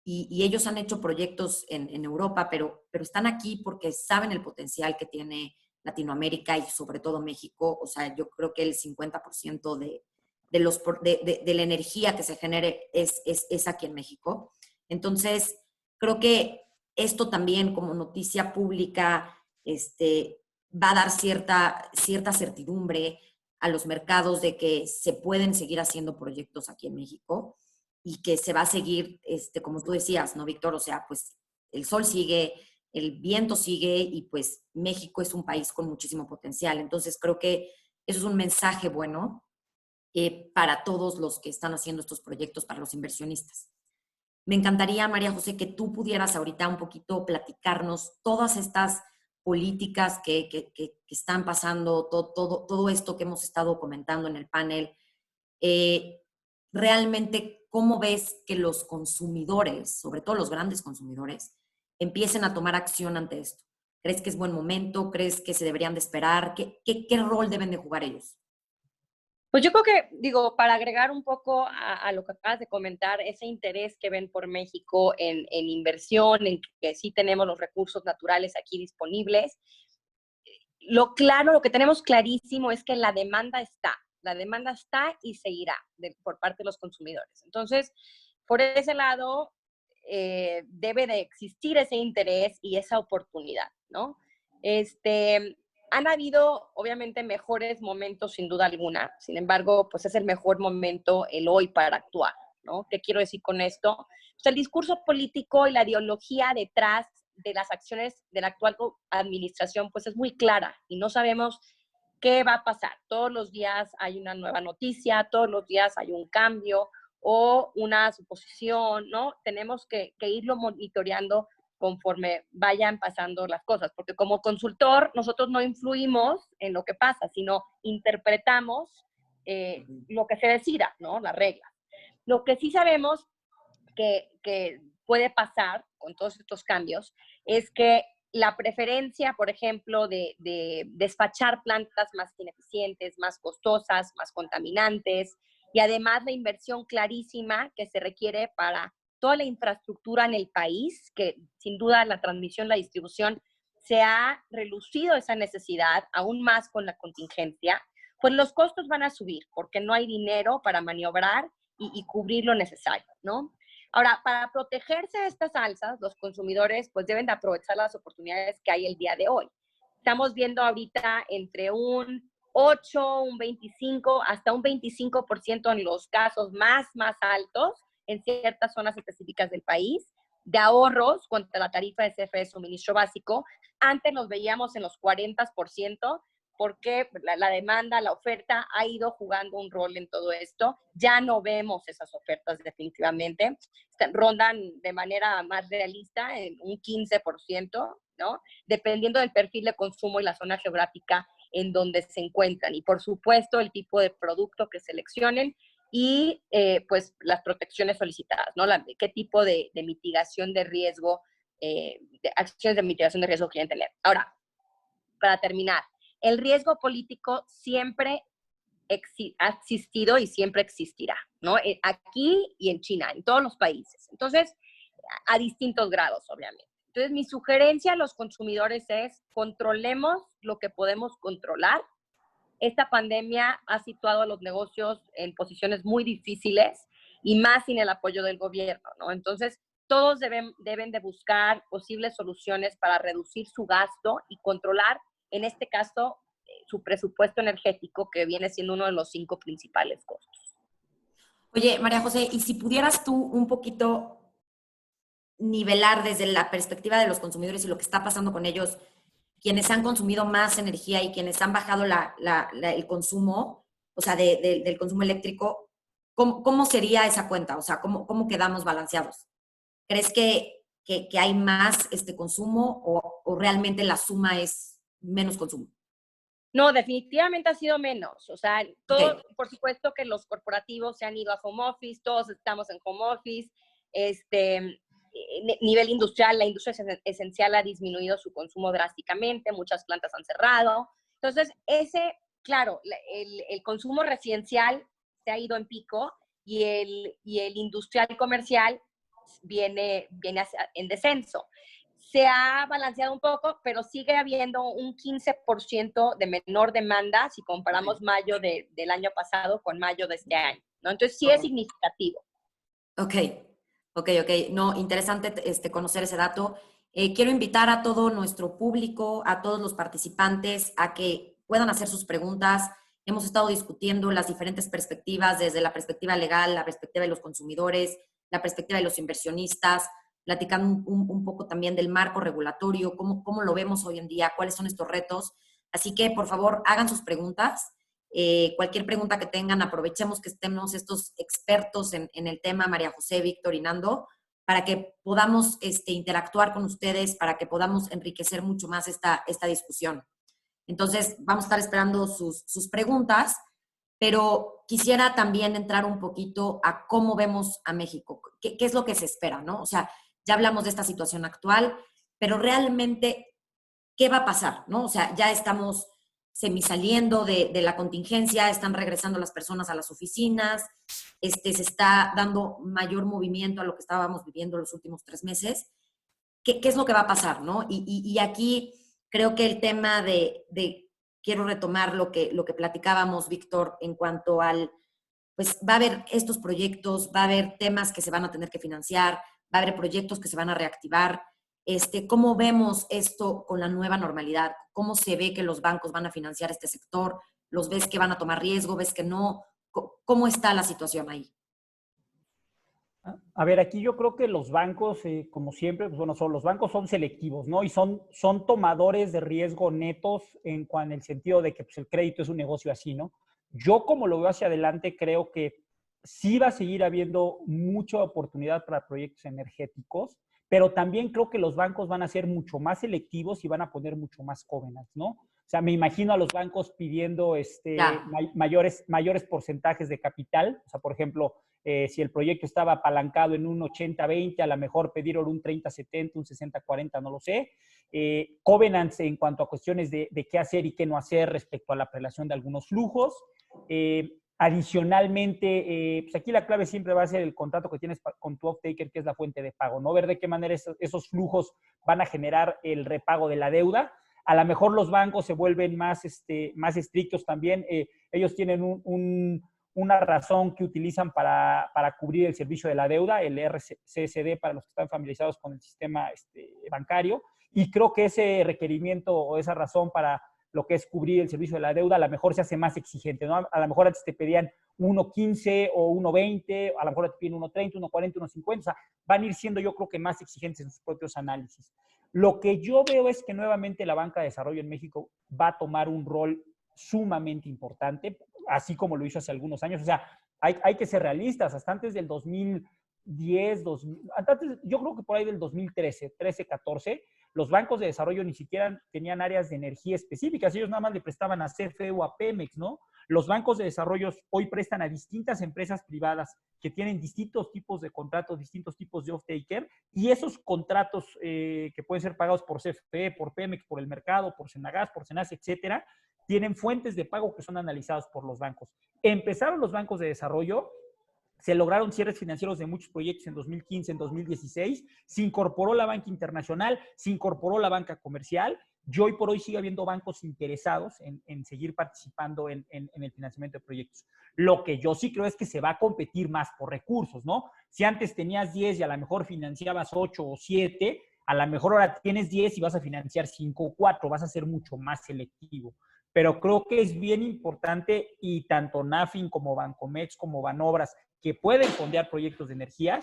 y ellos han hecho proyectos en Europa, pero están aquí porque saben el potencial que tiene Latinoamérica y sobre todo México. O sea, yo creo que el 50% de la energía que se genere es aquí en México. Entonces, creo que esto también como noticia pública va a dar cierta certidumbre a los mercados de que se pueden seguir haciendo proyectos aquí en México y que se va a seguir, como tú decías, ¿no, Víctor? O sea, pues el sol sigue, el viento sigue y pues México es un país con muchísimo potencial. Entonces creo que eso es un mensaje bueno para todos los que están haciendo estos proyectos, para los inversionistas. Me encantaría, María José, que tú pudieras ahorita un poquito platicarnos todas estas políticas que están pasando, todo esto que hemos estado comentando en el panel. Realmente, ¿cómo ves que los consumidores, sobre todo los grandes consumidores, empiecen a tomar acción ante esto? ¿Crees que es buen momento? ¿Crees que se deberían de esperar? ¿Qué rol deben de jugar ellos? Pues yo creo que, digo, para agregar un poco a lo que acabas de comentar, ese interés que ven por México en inversión, en que sí tenemos los recursos naturales aquí disponibles, lo que tenemos clarísimo es que la demanda está y seguirá por parte de los consumidores. Entonces, por ese lado, debe de existir ese interés y esa oportunidad, ¿no? Han habido, obviamente, mejores momentos, sin duda alguna. Sin embargo, pues es el mejor momento el hoy para actuar, ¿no? ¿Qué quiero decir con esto? Pues el discurso político y la ideología detrás de las acciones de la actual administración, pues es muy clara y no sabemos qué va a pasar. Todos los días hay una nueva noticia, todos los días hay un cambio o una suposición, ¿no? Tenemos que irlo monitoreando conforme vayan pasando las cosas, porque como consultor nosotros no influimos en lo que pasa, sino interpretamos lo que se decida, ¿no? Las reglas. Lo que sí sabemos que puede pasar con todos estos cambios es que la preferencia, por ejemplo, de despachar plantas más ineficientes, más costosas, más contaminantes, y además la inversión clarísima que se requiere para toda la infraestructura en el país, que sin duda la transmisión, la distribución, se ha reducido esa necesidad, aún más con la contingencia, pues los costos van a subir porque no hay dinero para maniobrar y cubrir lo necesario, ¿no? Ahora, para protegerse de estas alzas, los consumidores pues deben de aprovechar las oportunidades que hay el día de hoy. Estamos viendo ahorita entre un 8, un 25, hasta un 25% en los casos más altos en ciertas zonas específicas del país, de ahorros contra la tarifa de CFE suministro básico. Antes los veíamos en los 40%, porque la demanda, la oferta ha ido jugando un rol en todo esto. Ya no vemos esas ofertas definitivamente. Rondan de manera más realista en un 15%, ¿no? Dependiendo del perfil de consumo y la zona geográfica en donde se encuentran. Y por supuesto el tipo de producto que seleccionen y pues las protecciones solicitadas, ¿no? Qué tipo de mitigación de riesgo, de acciones de mitigación de riesgo quieren tener. Ahora, para terminar, el riesgo político siempre ha existido y siempre existirá, ¿no? Aquí y en China, en todos los países. Entonces, a distintos grados, obviamente. Entonces, mi sugerencia a los consumidores es controlemos lo que podemos controlar. Esta pandemia ha situado a los negocios en posiciones muy difíciles y más sin el apoyo del gobierno, ¿no? Entonces, todos deben de buscar posibles soluciones para reducir su gasto y controlar, en este caso, su presupuesto energético, que viene siendo uno de los 5 principales costos. Oye, María José, y si pudieras tú un poquito nivelar desde la perspectiva de los consumidores y lo que está pasando con ellos, quienes han consumido más energía y quienes han bajado el consumo, o sea, del consumo eléctrico, ¿cómo sería esa cuenta? O sea, ¿cómo quedamos balanceados? ¿Crees que hay más consumo o realmente la suma es menos consumo? No, definitivamente ha sido menos. O sea, todo, Ok. por supuesto que los corporativos se han ido a home office, todos estamos en home office. Nivel industrial, la industria esencial ha disminuido su consumo drásticamente, muchas plantas han cerrado. Entonces, claro, el consumo residencial se ha ido en pico y el industrial y comercial viene en descenso. Se ha balanceado un poco, pero sigue habiendo un 15% de menor demanda si comparamos mayo del año pasado con mayo de este año, ¿no? Entonces sí es significativo. Ok. No, interesante conocer ese dato. Quiero invitar a todo nuestro público, a todos los participantes, a que puedan hacer sus preguntas. Hemos estado discutiendo las diferentes perspectivas, desde la perspectiva legal, la perspectiva de los consumidores, la perspectiva de los inversionistas, platicando un poco también del marco regulatorio, cómo lo vemos hoy en día, cuáles son estos retos. Así que, por favor, hagan sus preguntas. Cualquier pregunta que tengan, aprovechemos que estemos estos expertos en el tema, María José, Víctor y Nando, para que podamos interactuar con ustedes, para que podamos enriquecer mucho más esta discusión. Entonces, vamos a estar esperando sus preguntas, pero quisiera también entrar un poquito a cómo vemos a México, qué es lo que se espera, ¿no? O sea, ya hablamos de esta situación actual, pero realmente, ¿qué va a pasar, no? O sea, ya estamos semisaliendo de la contingencia, están regresando las personas a las oficinas, se está dando mayor movimiento a lo que estábamos viviendo los últimos 3 meses. ¿Qué es lo que va a pasar, no? Y aquí creo que el tema quiero retomar lo que platicábamos, Víctor, en cuanto al, pues va a haber estos proyectos, va a haber temas que se van a tener que financiar, va a haber proyectos que se van a reactivar. ¿Cómo vemos esto con la nueva normalidad? ¿Cómo se ve que los bancos van a financiar este sector? ¿Los ves que van a tomar riesgo? ¿Ves que no? ¿Cómo está la situación ahí? A ver, aquí yo creo que los bancos, como siempre, pues bueno, los bancos son selectivos, ¿no? Y son tomadores de riesgo netos en el sentido de que pues, el crédito es un negocio así, ¿no? Yo, como lo veo hacia adelante, creo que sí va a seguir habiendo mucha oportunidad para proyectos energéticos, pero también creo que los bancos van a ser mucho más selectivos y van a poner mucho más covenants, ¿no? O sea, me imagino a los bancos pidiendo mayores porcentajes de capital. O sea, por ejemplo, si el proyecto estaba apalancado en un 80-20, a lo mejor pedir un 30-70, un 60-40, no lo sé. Covenants en cuanto a cuestiones de qué hacer y qué no hacer respecto a la prelación de algunos flujos. Adicionalmente, pues aquí la clave siempre va a ser el contrato que tienes con tu off-taker, que es la fuente de pago, ¿no? Ver de qué manera esos flujos van a generar el repago de la deuda. A lo mejor los bancos se vuelven más estrictos también. Ellos tienen una razón que utilizan para cubrir el servicio de la deuda, el RCSD, para los que están familiarizados con el sistema bancario. Y creo que ese requerimiento o esa razón para lo que es cubrir el servicio de la deuda, a lo mejor se hace más exigente, ¿no? A lo mejor antes te pedían 1.15 o 1.20, a lo mejor te piden 1.30, 1.40, 1.50, o sea, van a ir siendo yo creo que más exigentes en sus propios análisis. Lo que yo veo es que nuevamente la banca de desarrollo en México va a tomar un rol sumamente importante, así como lo hizo hace algunos años. O sea, hay que ser realistas. Hasta antes del 2010, yo creo que por ahí del 2013, 14, los bancos de desarrollo ni siquiera tenían áreas de energía específicas. Ellos nada más le prestaban a CFE o a Pemex, ¿no? Los bancos de desarrollo hoy prestan a distintas empresas privadas que tienen distintos tipos de contratos, distintos tipos de off-taker, y esos contratos que pueden ser pagados por CFE, por Pemex, por el mercado, por Senagas, por Senas, etcétera, tienen fuentes de pago que son analizadas por los bancos. Empezaron los bancos de desarrollo, se lograron cierres financieros de muchos proyectos en 2015, en 2016, se incorporó la banca internacional, se incorporó la banca comercial, y hoy por hoy sigue habiendo bancos interesados en seguir participando en el financiamiento de proyectos. Lo que yo sí creo es que se va a competir más por recursos, ¿no? Si antes tenías 10 y a lo mejor financiabas 8 o 7, a lo mejor ahora tienes 10 y vas a financiar 5 o 4, vas a ser mucho más selectivo. Pero creo que es bien importante, y tanto NAFIN como Bancomex como Banobras, que pueden fondear proyectos de energía,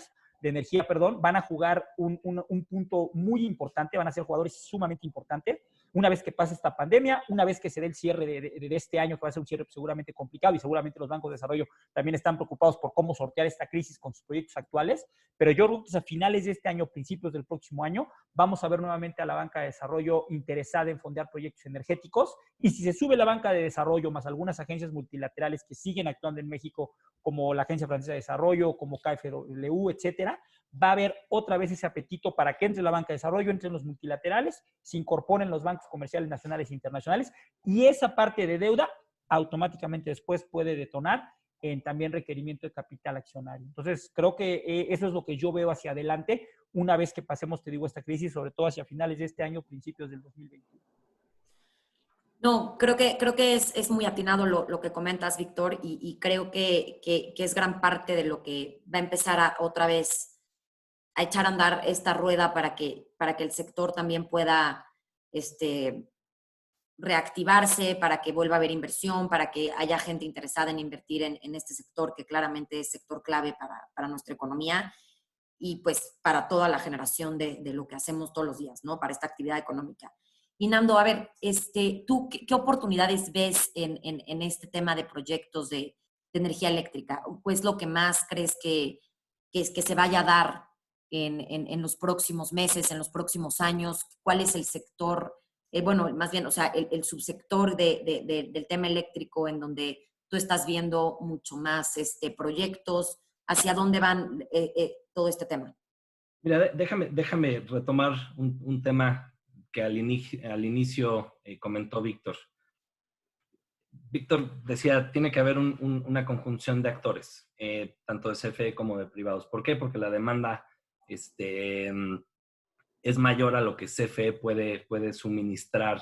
van a jugar un punto muy importante, van a ser jugadores sumamente importantes, una vez que pase esta pandemia, una vez que se dé el cierre de este año, que va a ser un cierre seguramente complicado y seguramente los bancos de desarrollo también están preocupados por cómo sortear esta crisis con sus proyectos actuales, pero yo creo que a finales de este año, principios del próximo año, vamos a ver nuevamente a la banca de desarrollo interesada en fondear proyectos energéticos, y si se sube la banca de desarrollo más algunas agencias multilaterales que siguen actuando en México, como la Agencia Francesa de Desarrollo, como KfW, etcétera, va a haber otra vez ese apetito para que entre la banca de desarrollo, entren los multilaterales, se incorporen los bancos comerciales nacionales e internacionales, y esa parte de deuda automáticamente después puede detonar en también requerimiento de capital accionario. Entonces, creo que eso es lo que yo veo hacia adelante una vez que pasemos, te digo, esta crisis, sobre todo hacia finales de este año, principios del 2021. No, creo que es muy atinado lo que comentas, Víctor, y creo que es gran parte de lo que va a empezar otra vez a echar a andar esta rueda para que el sector también pueda reactivarse, para que vuelva a haber inversión, para que haya gente interesada en invertir en este sector, que claramente es sector clave para nuestra economía y pues para toda la generación de lo que hacemos todos los días, ¿no? Para esta actividad económica. Y Nando, a ver, ¿tú qué oportunidades ves en este tema de proyectos de energía eléctrica? Pues lo que más crees que se vaya a dar en los próximos meses, en los próximos años. ¿Cuál es el sector, bueno, más bien, o sea, el subsector del tema eléctrico en donde tú estás viendo mucho más proyectos? ¿Hacia dónde van todo este tema? Mira, déjame retomar un tema que al inicio comentó Víctor. Víctor decía, tiene que haber una conjunción de actores, tanto de CFE como de privados. ¿Por qué? Porque la demanda es mayor a lo que CFE puede suministrar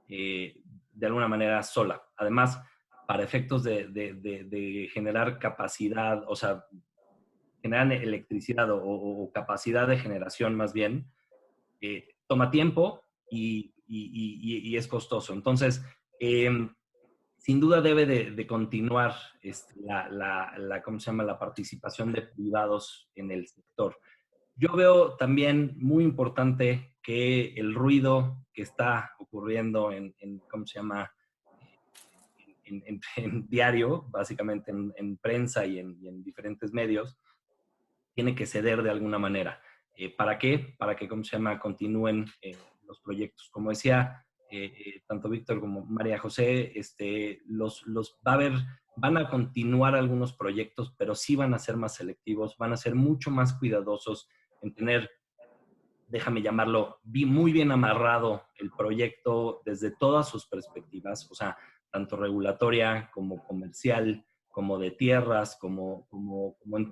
de alguna manera sola. Además, para efectos de generar capacidad, o sea, generar electricidad o capacidad de generación más bien, toma tiempo y es costoso. Entonces, sin duda debe de continuar ¿cómo se llama? La participación de privados en el sector. Yo veo también muy importante que el ruido que está ocurriendo ¿cómo se llama? En diario, básicamente en prensa y en diferentes medios, tiene que ceder de alguna manera. ¿Para qué? Para que, ¿cómo se llama?, continúen los proyectos. Como decía tanto Víctor como María José, van a continuar algunos proyectos, pero sí van a ser más selectivos, van a ser mucho más cuidadosos en tener, déjame llamarlo, muy bien amarrado el proyecto desde todas sus perspectivas, o sea, tanto regulatoria como comercial, como de tierras, como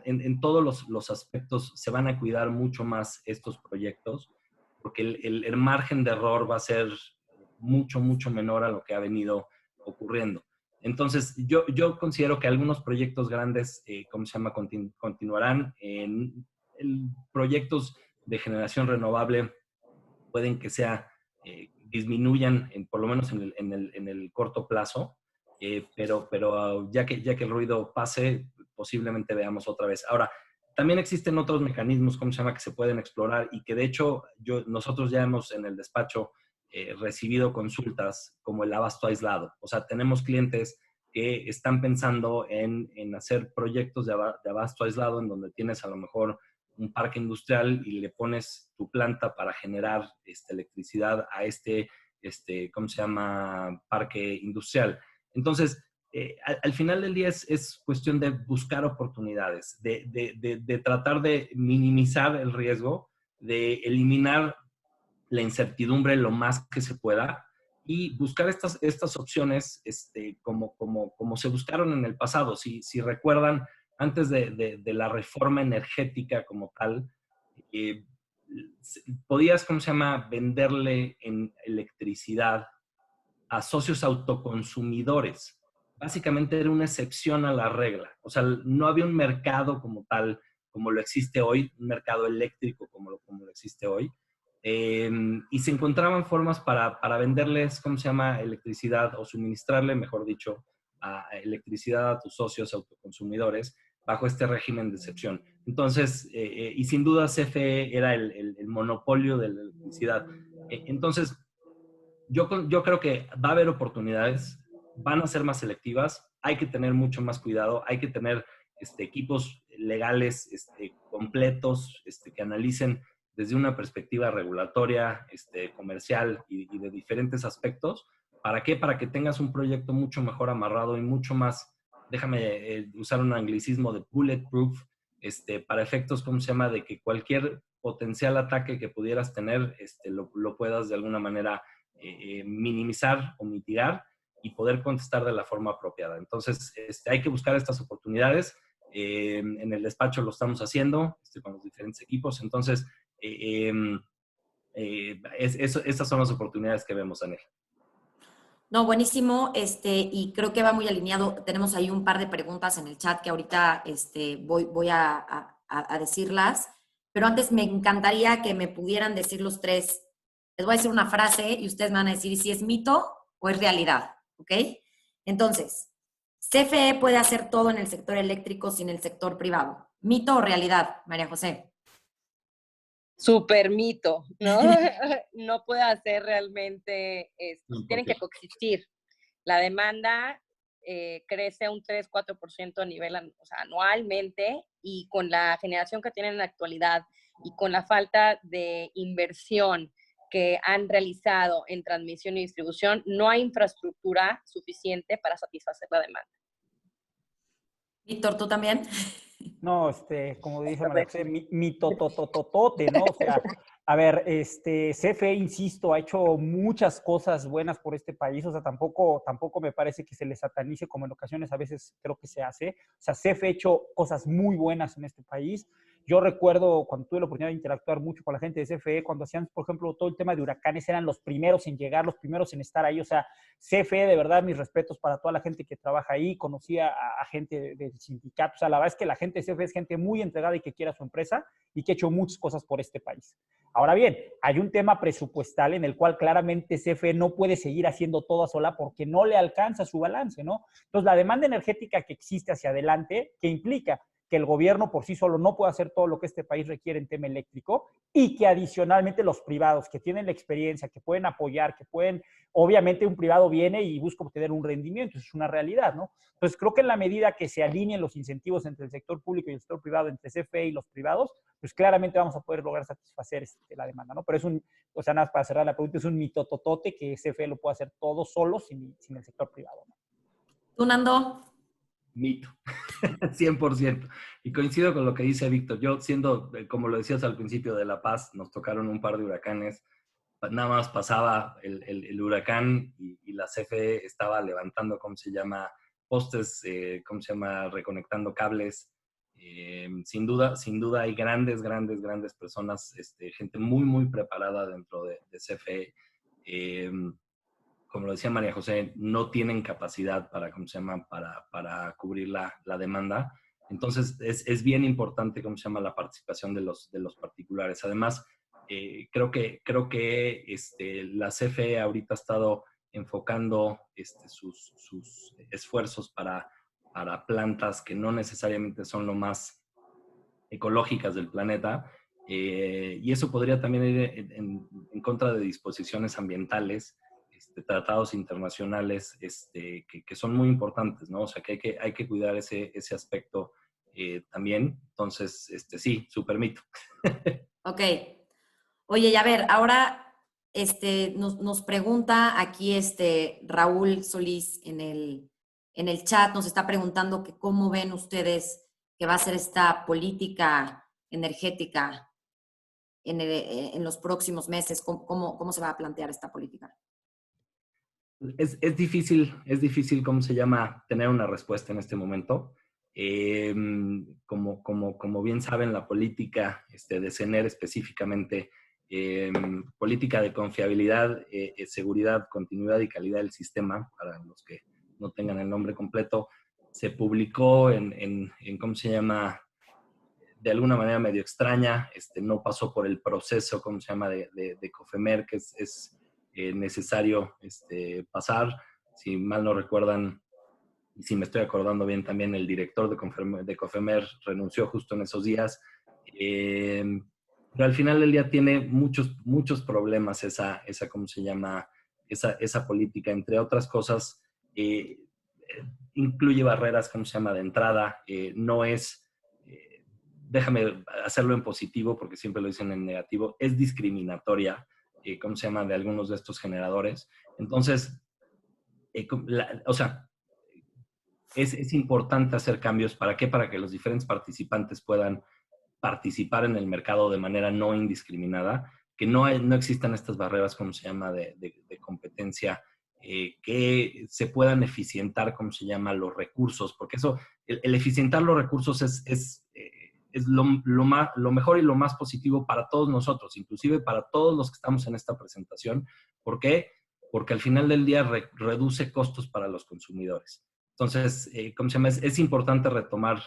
en todos los aspectos se van a cuidar mucho más estos proyectos, porque el margen de error va a ser mucho, mucho menor a lo que ha venido ocurriendo. Entonces, yo considero que algunos proyectos grandes, ¿cómo se llama?, continuarán. En proyectos de generación renovable pueden que disminuyan, por lo menos en el corto plazo, pero ya que el ruido pase, posiblemente veamos otra vez. Ahora, también existen otros mecanismos, ¿cómo se llama?, que se pueden explorar y que de hecho nosotros ya hemos en el despacho recibido consultas como el abasto aislado. O sea, tenemos clientes que están pensando en hacer proyectos de abasto aislado en donde tienes a lo mejor un parque industrial y le pones tu planta para generar electricidad a ¿cómo se llama?, parque industrial. Entonces, al final del día es cuestión de buscar oportunidades, de tratar de minimizar el riesgo, de eliminar la incertidumbre lo más que se pueda y buscar estas opciones como se buscaron en el pasado. Si recuerdan, antes de la reforma energética como tal, podías, ¿cómo se llama?, venderle en electricidad a socios autoconsumidores. Básicamente era una excepción a la regla. O sea, no había un mercado como tal, como lo existe hoy, un mercado eléctrico como lo existe hoy. Y se encontraban formas para venderles, ¿cómo se llama?, electricidad o suministrarle, mejor dicho, electricidad a tus socios autoconsumidores bajo este régimen de excepción. Entonces, y sin duda CFE era el monopolio de la electricidad. Entonces, yo creo que va a haber oportunidades, van a ser más selectivas, hay que tener mucho más cuidado, hay que tener equipos legales completos que analicen desde una perspectiva regulatoria, comercial y de diferentes aspectos. ¿Para qué? Para que tengas un proyecto mucho mejor amarrado y mucho más, déjame usar un anglicismo de bulletproof, para efectos, ¿cómo se llama? De que cualquier potencial ataque que pudieras tener, lo puedas de alguna manera minimizar o mitigar y poder contestar de la forma apropiada. Entonces, hay que buscar estas oportunidades. En el despacho lo estamos haciendo con los diferentes equipos. Entonces, esas son las oportunidades que vemos, Anel. No, buenísimo, y creo que va muy alineado. Tenemos ahí un par de preguntas en el chat que ahorita voy a decirlas, pero antes me encantaría que me pudieran decir los tres. Les voy a decir una frase y ustedes me van a decir si es mito o es realidad, ¿ok? Entonces, CFE puede hacer todo en el sector eléctrico sin el sector privado. ¿Mito o realidad, María José? Súper mito, ¿no? No puede hacer realmente esto. Tienen que coexistir. La demanda crece un 3-4% a nivel, o sea, anualmente, y con la generación que tienen en la actualidad y con la falta de inversión que han realizado en transmisión y distribución, no hay infraestructura suficiente para satisfacer la demanda. Víctor, ¿tú también? No, como dice María José, mi totototote, ¿no? O sea, a ver, CFE, insisto, ha hecho muchas cosas buenas por este país, o sea, tampoco me parece que se le satanice como en ocasiones a veces creo que se hace. O sea, CFE ha hecho cosas muy buenas en este país. Yo recuerdo cuando tuve la oportunidad de interactuar mucho con la gente de CFE, cuando hacían, por ejemplo, todo el tema de huracanes, eran los primeros en llegar, los primeros en estar ahí. O sea, CFE, de verdad, mis respetos para toda la gente que trabaja ahí. Conocía a gente del sindicato. O sea, la verdad es que la gente de CFE es gente muy entregada y que quiere a su empresa y que ha hecho muchas cosas por este país. Ahora bien, hay un tema presupuestal en el cual claramente CFE no puede seguir haciendo toda sola porque no le alcanza su balance, ¿no? Entonces, la demanda energética que existe hacia adelante, que implica que el gobierno por sí solo no puede hacer todo lo que este país requiere en tema eléctrico y que adicionalmente los privados que tienen la experiencia, que pueden apoyar, que pueden, obviamente un privado viene y busca obtener un rendimiento, eso es una realidad, ¿no? Entonces creo que en la medida que se alineen los incentivos entre el sector público y el sector privado, entre CFE y los privados, pues claramente vamos a poder lograr satisfacer la demanda, ¿no? Pero es o sea, nada más para cerrar la pregunta, es un mitototote que CFE lo puede hacer todo solo sin el sector privado, ¿no? ¿Tú, Nando? Mito, 100%. Y coincido con lo que dice Víctor. Yo siendo, como lo decías al principio de La Paz, nos tocaron un par de huracanes. Nada más pasaba el huracán y la CFE estaba levantando, ¿cómo se llama? Postes, ¿cómo se llama? Reconectando cables. Sin duda hay grandes personas, gente muy preparada dentro de CFE. Como lo decía María José, no tienen capacidad para, ¿cómo se llama?, para cubrir la demanda. Entonces, es bien importante, ¿cómo se llama?, la participación de los particulares. Además, creo que la CFE ahorita ha estado enfocando sus esfuerzos para plantas que no necesariamente son lo más ecológicas del planeta, y eso podría también ir en contra de disposiciones ambientales, tratados internacionales que son muy importantes, ¿no? O sea, que hay que cuidar ese aspecto también. Entonces, sí, súper mito. Ok. Oye, y a ver, ahora nos pregunta aquí Raúl Solís en el chat, nos está preguntando que cómo ven ustedes que va a ser esta política energética en los próximos meses, cómo se va a plantear esta política. Es difícil, ¿cómo se llama?, tener una respuesta en este momento. Como bien saben, la política de CENER específicamente, política de confiabilidad, seguridad, continuidad y calidad del sistema, para los que no tengan el nombre completo, se publicó en ¿cómo se llama?, de alguna manera medio extraña, no pasó por el proceso, ¿cómo se llama?, de COFEMER, que es necesario pasar. Si mal no recuerdan, y si me estoy acordando bien, también el director de COFEMER renunció justo en esos días. Pero al final del día tiene muchos problemas esa ¿cómo se llama?, esa política, entre otras cosas, incluye barreras, ¿cómo se llama?, de entrada. No es, déjame hacerlo en positivo porque siempre lo dicen en negativo, es discriminatoria, ¿cómo se llama?, de algunos de estos generadores. Entonces, o sea, es importante hacer cambios. ¿Para qué? Para que los diferentes participantes puedan participar en el mercado de manera no indiscriminada, que no existan estas barreras, ¿cómo se llama?, de competencia, que se puedan eficientar, ¿cómo se llama?, los recursos, porque eso, el eficientar los recursos es lo mejor y lo más positivo para todos nosotros, inclusive para todos los que estamos en esta presentación. ¿Por qué? Porque al final del día reduce costos para los consumidores. Entonces, ¿cómo se llama? Es importante retomar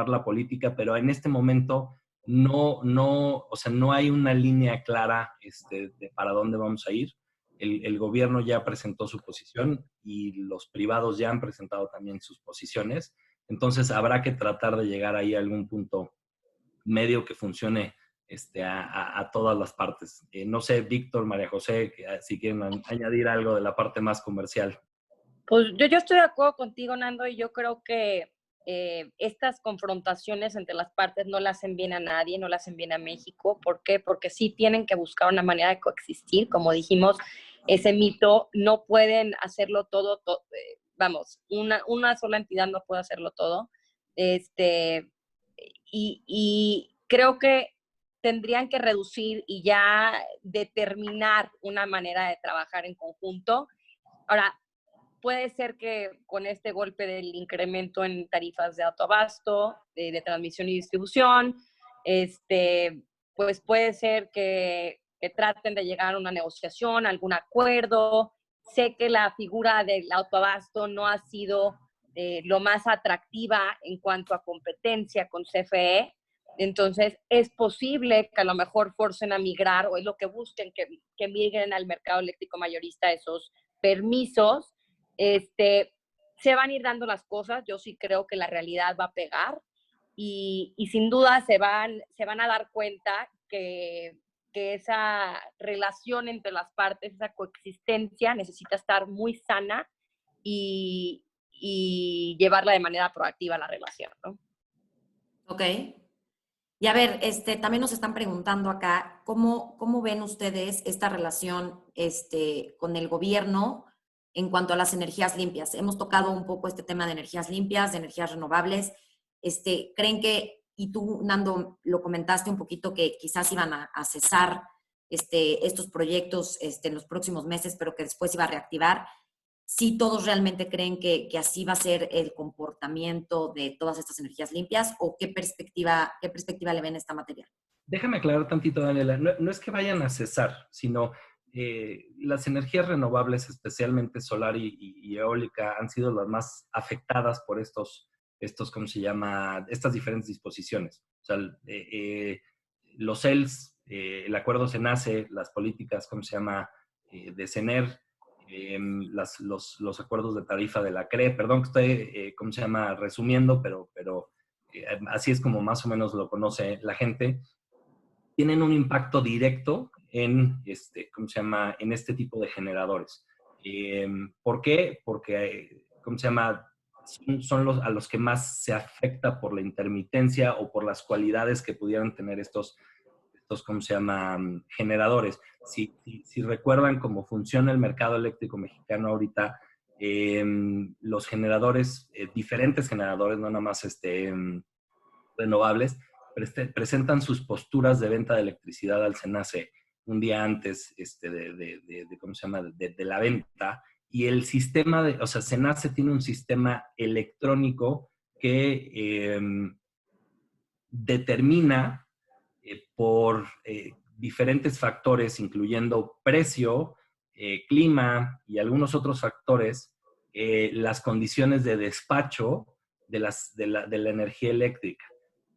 la política, pero en este momento o sea, no hay una línea clara de para dónde vamos a ir. El gobierno ya presentó su posición y los privados ya han presentado también sus posiciones. Entonces, habrá que tratar de llegar ahí a algún punto medio que funcione a todas las partes. No sé, Víctor, María José, si quieren añadir algo de la parte más comercial. Pues yo estoy de acuerdo contigo, Nando, y yo creo que estas confrontaciones entre las partes no le hacen bien a nadie, no le hacen bien a México. ¿Por qué? Porque sí tienen que buscar una manera de coexistir. Como dijimos, ese mito, no pueden hacerlo todo, vamos, una sola entidad no puede hacerlo todo. Y creo que tendrían que reducir y ya determinar una manera de trabajar en conjunto. Ahora, puede ser que con este golpe del incremento en tarifas de autoabasto, de transmisión y distribución, pues puede ser que traten de llegar a una negociación, algún acuerdo. Sé que la figura del autoabasto no ha sido lo más atractiva en cuanto a competencia con CFE. Entonces, es posible que a lo mejor forcen a migrar, o es lo que busquen, que migren al mercado eléctrico mayorista esos permisos. Se van a ir dando las cosas. Yo sí creo que la realidad va a pegar y sin duda se van a dar cuenta que esa relación entre las partes, esa coexistencia necesita estar muy sana y llevarla de manera proactiva la relación, ¿no? Ok. Y a ver, también nos están preguntando acá, ¿cómo ven ustedes esta relación con el gobierno en cuanto a las energías limpias? Hemos tocado un poco este tema de energías limpias, de energías renovables. ¿Creen que, y tú, Nando, lo comentaste un poquito, que quizás iban a cesar estos proyectos en los próximos meses, pero que después iba a reactivar? ¿Sí todos realmente creen que así va a ser el comportamiento de todas estas energías limpias, o qué perspectiva le ven a esta materia? Déjame aclarar tantito, Daniela. No es que vayan a cesar, sino las energías renovables, especialmente solar y eólica, han sido las más afectadas por ¿cómo se llama?, estas diferentes disposiciones. O sea, los CELS, el acuerdo SENACE, las políticas, ¿cómo se llama?, de CENER, los acuerdos de tarifa de la CRE, perdón que estoy, ¿cómo se llama?, resumiendo, pero así es como más o menos lo conoce la gente, tienen un impacto directo en, ¿cómo se llama?, en este tipo de generadores. ¿Por qué? Porque, ¿cómo se llama?, son a los que más se afecta por la intermitencia o por las cualidades que pudieran tener estos ¿cómo se llama?, generadores. Si recuerdan cómo funciona el mercado eléctrico mexicano ahorita, los generadores, diferentes generadores, no nada más renovables, presentan sus posturas de venta de electricidad al SENACE un día antes ¿cómo se llama?, de la venta. Y el sistema o sea, SENACE tiene un sistema electrónico que determina por diferentes factores, incluyendo precio, clima y algunos otros factores, las condiciones de despacho de la energía eléctrica.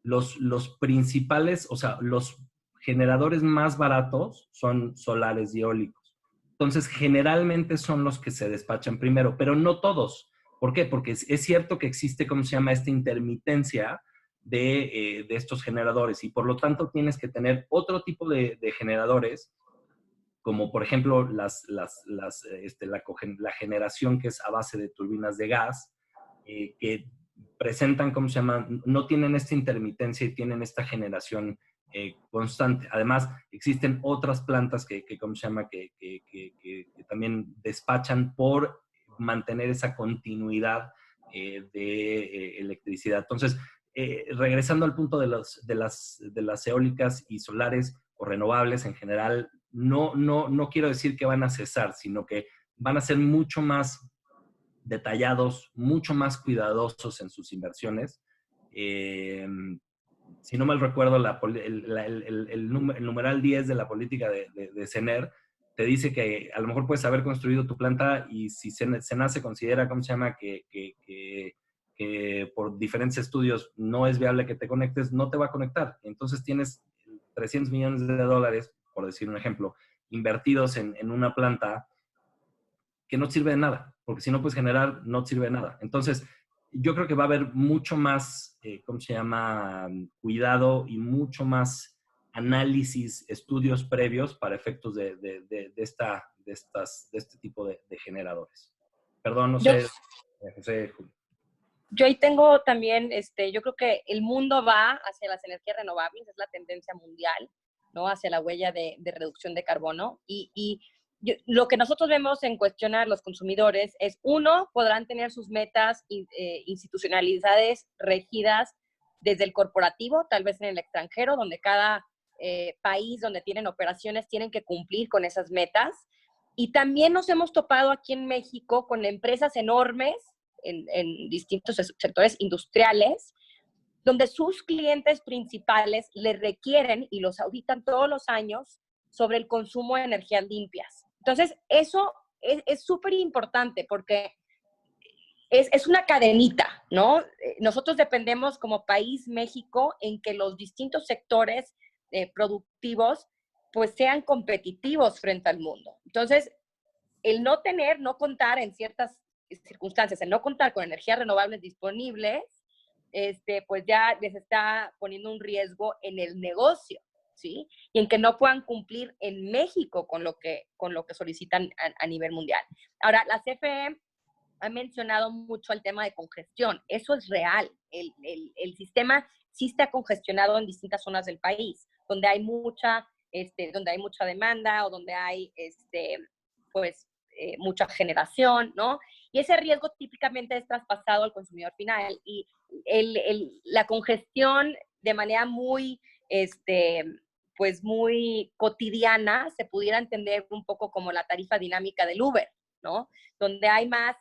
Los principales, o sea, los generadores más baratos son solares y eólicos. Entonces, generalmente son los que se despachan primero, pero no todos. ¿Por qué? Porque es cierto que existe, ¿cómo se llama?, esta intermitencia de estos generadores, y por lo tanto tienes que tener otro tipo de generadores como por ejemplo la generación que es a base de turbinas de gas, que presentan, ¿cómo se llama? No tienen esta intermitencia y tienen esta generación constante. Además, existen otras plantas ¿cómo se llama? Que también despachan por mantener esa continuidad de electricidad. Entonces, regresando al punto de las eólicas y solares o renovables en general, no quiero decir que van a cesar, sino que van a ser mucho más detallados, mucho más cuidadosos en sus inversiones. Si no mal recuerdo, el numeral 10 de la política de CENER te dice que a lo mejor puedes haber construido tu planta y si CENER se considera, ¿cómo se llama?, que por diferentes estudios no es viable que te conectes, no te va a conectar. Entonces tienes 300 millones de dólares, por decir un ejemplo, invertidos en una planta que no sirve de nada, porque si no puedes generar, no sirve de nada. Entonces, yo creo que va a haber mucho más, ¿cómo se llama?, cuidado y mucho más análisis, estudios previos para efectos de este tipo de generadores. Perdón, no sé, José. Yo ahí tengo también, yo creo que el mundo va hacia las energías renovables, es la tendencia mundial, ¿no? Hacia la huella de reducción de carbono. Lo que nosotros vemos en cuestionar los consumidores es, uno, podrán tener sus metas institucionalizadas, regidas desde el corporativo, tal vez en el extranjero, donde cada país donde tienen operaciones tienen que cumplir con esas metas. Y también nos hemos topado aquí en México con empresas enormes en distintos sectores industriales, donde sus clientes principales les requieren y los auditan todos los años sobre el consumo de energías limpias. Entonces, eso es súper importante porque es una cadenita, ¿no? Nosotros dependemos como país México en que los distintos sectores productivos pues sean competitivos frente al mundo. Entonces, el no contar en ciertas circunstancias, el no contar con energías renovables disponibles, pues ya les está poniendo un riesgo en el negocio, ¿sí? Y en que no puedan cumplir en México con lo que solicitan a nivel mundial. Ahora, la CFE ha mencionado mucho el tema de congestión. Eso es real. El sistema sí está congestionado en distintas zonas del país, donde hay mucha demanda o donde hay mucha generación, ¿no? Y ese riesgo típicamente es traspasado al consumidor final. Y la congestión de manera muy, muy cotidiana se pudiera entender un poco como la tarifa dinámica del Uber, ¿no? Donde hay más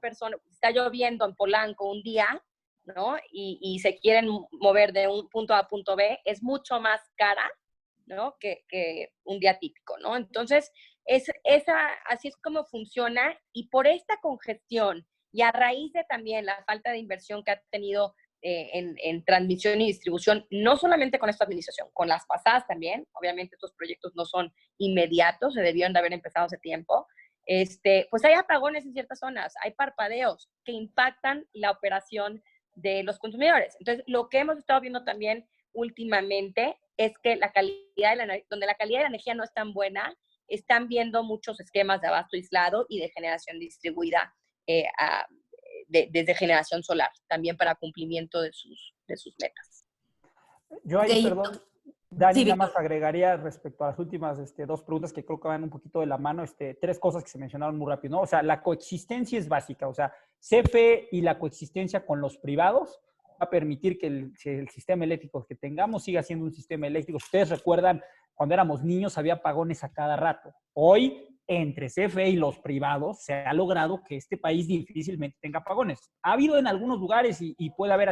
personas, está lloviendo en Polanco un día, ¿no? Y se quieren mover de un punto A a punto B, es mucho más cara, ¿no? Que un día típico, ¿no? Entonces, así es como funciona, y por esta congestión y a raíz de también la falta de inversión que ha tenido en transmisión y distribución, no solamente con esta administración, con las pasadas también, obviamente estos proyectos no son inmediatos, se debieron de haber empezado hace tiempo, pues hay apagones en ciertas zonas, hay parpadeos que impactan la operación de los consumidores. Entonces, lo que hemos estado viendo también últimamente es que donde la calidad de la energía no es tan buena, están viendo muchos esquemas de abasto aislado y de generación distribuida desde generación solar, también para cumplimiento de sus metas. Yo ahí, Okay. perdón, Dani, Sí, nada más Víctor. agregaría respecto a las últimas dos preguntas que creo que van un poquito de la mano, tres cosas que se mencionaron muy rápido, ¿no? O sea, la coexistencia es básica, o sea, CFE y la coexistencia con los privados va a permitir que el sistema eléctrico que tengamos siga siendo un sistema eléctrico. Ustedes recuerdan, cuando éramos niños había apagones a cada rato. Hoy, entre CFE y los privados, se ha logrado que este país difícilmente tenga apagones. Ha habido en algunos lugares y puede haber,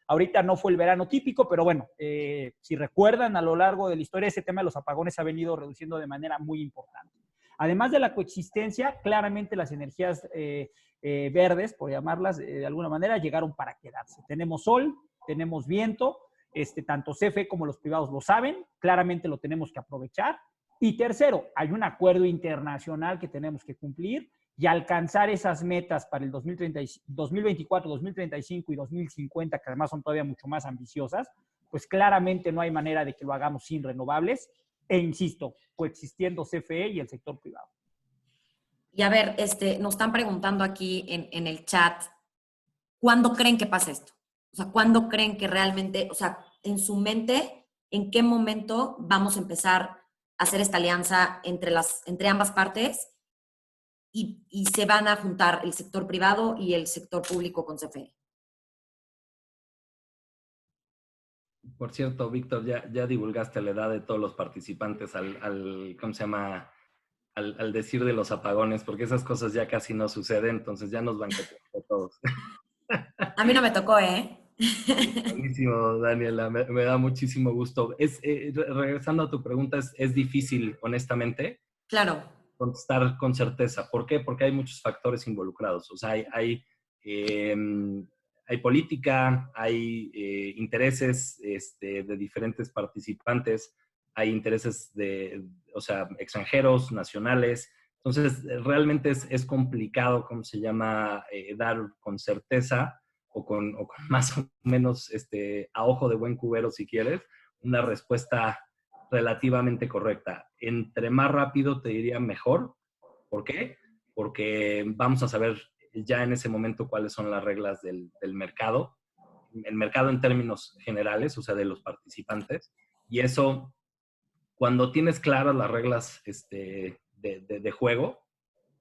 ahorita no fue el verano típico, pero bueno, si recuerdan, a lo largo de la historia, ese tema de los apagones se ha venido reduciendo de manera muy importante. Además de la coexistencia, claramente las energías verdes, por llamarlas de alguna manera, llegaron para quedarse. Tenemos sol, tenemos viento, tanto CFE como los privados lo saben, claramente lo tenemos que aprovechar. Y tercero, hay un acuerdo internacional que tenemos que cumplir y alcanzar esas metas para el 2024, 2035 y 2050, que además son todavía mucho más ambiciosas, pues claramente no hay manera de que lo hagamos sin renovables. e insisto, coexistiendo CFE y el sector privado. Y a ver, nos están preguntando aquí en el chat, ¿cuándo creen que pase esto? O sea, ¿cuándo creen que realmente, o sea, en su mente, en qué momento vamos a empezar a hacer esta alianza entre ambas partes y se van a juntar el sector privado y el sector público con CFE? Por cierto, Víctor, ya divulgaste la edad de todos los participantes ¿cómo se llama? Al decir de los apagones, porque esas cosas ya casi no suceden, entonces ya nos banqueteamos todos. A mí no me tocó, ¿eh? Buenísimo, Daniela, me da muchísimo gusto. Regresando a tu pregunta, es difícil, honestamente, Claro. contestar con certeza. ¿Por qué? Porque hay muchos factores involucrados. O sea, hay política, hay intereses de diferentes participantes, hay intereses o sea, extranjeros, nacionales. Entonces, realmente es complicado, ¿cómo se llama?, dar con certeza o con más o menos a ojo de buen cubero, si quieres, una respuesta relativamente correcta. Entre más rápido te diría mejor. ¿Por qué? Porque vamos a saber ya en ese momento cuáles son las reglas del mercado, el mercado en términos generales, o sea, de los participantes, y eso, cuando tienes claras las reglas de juego,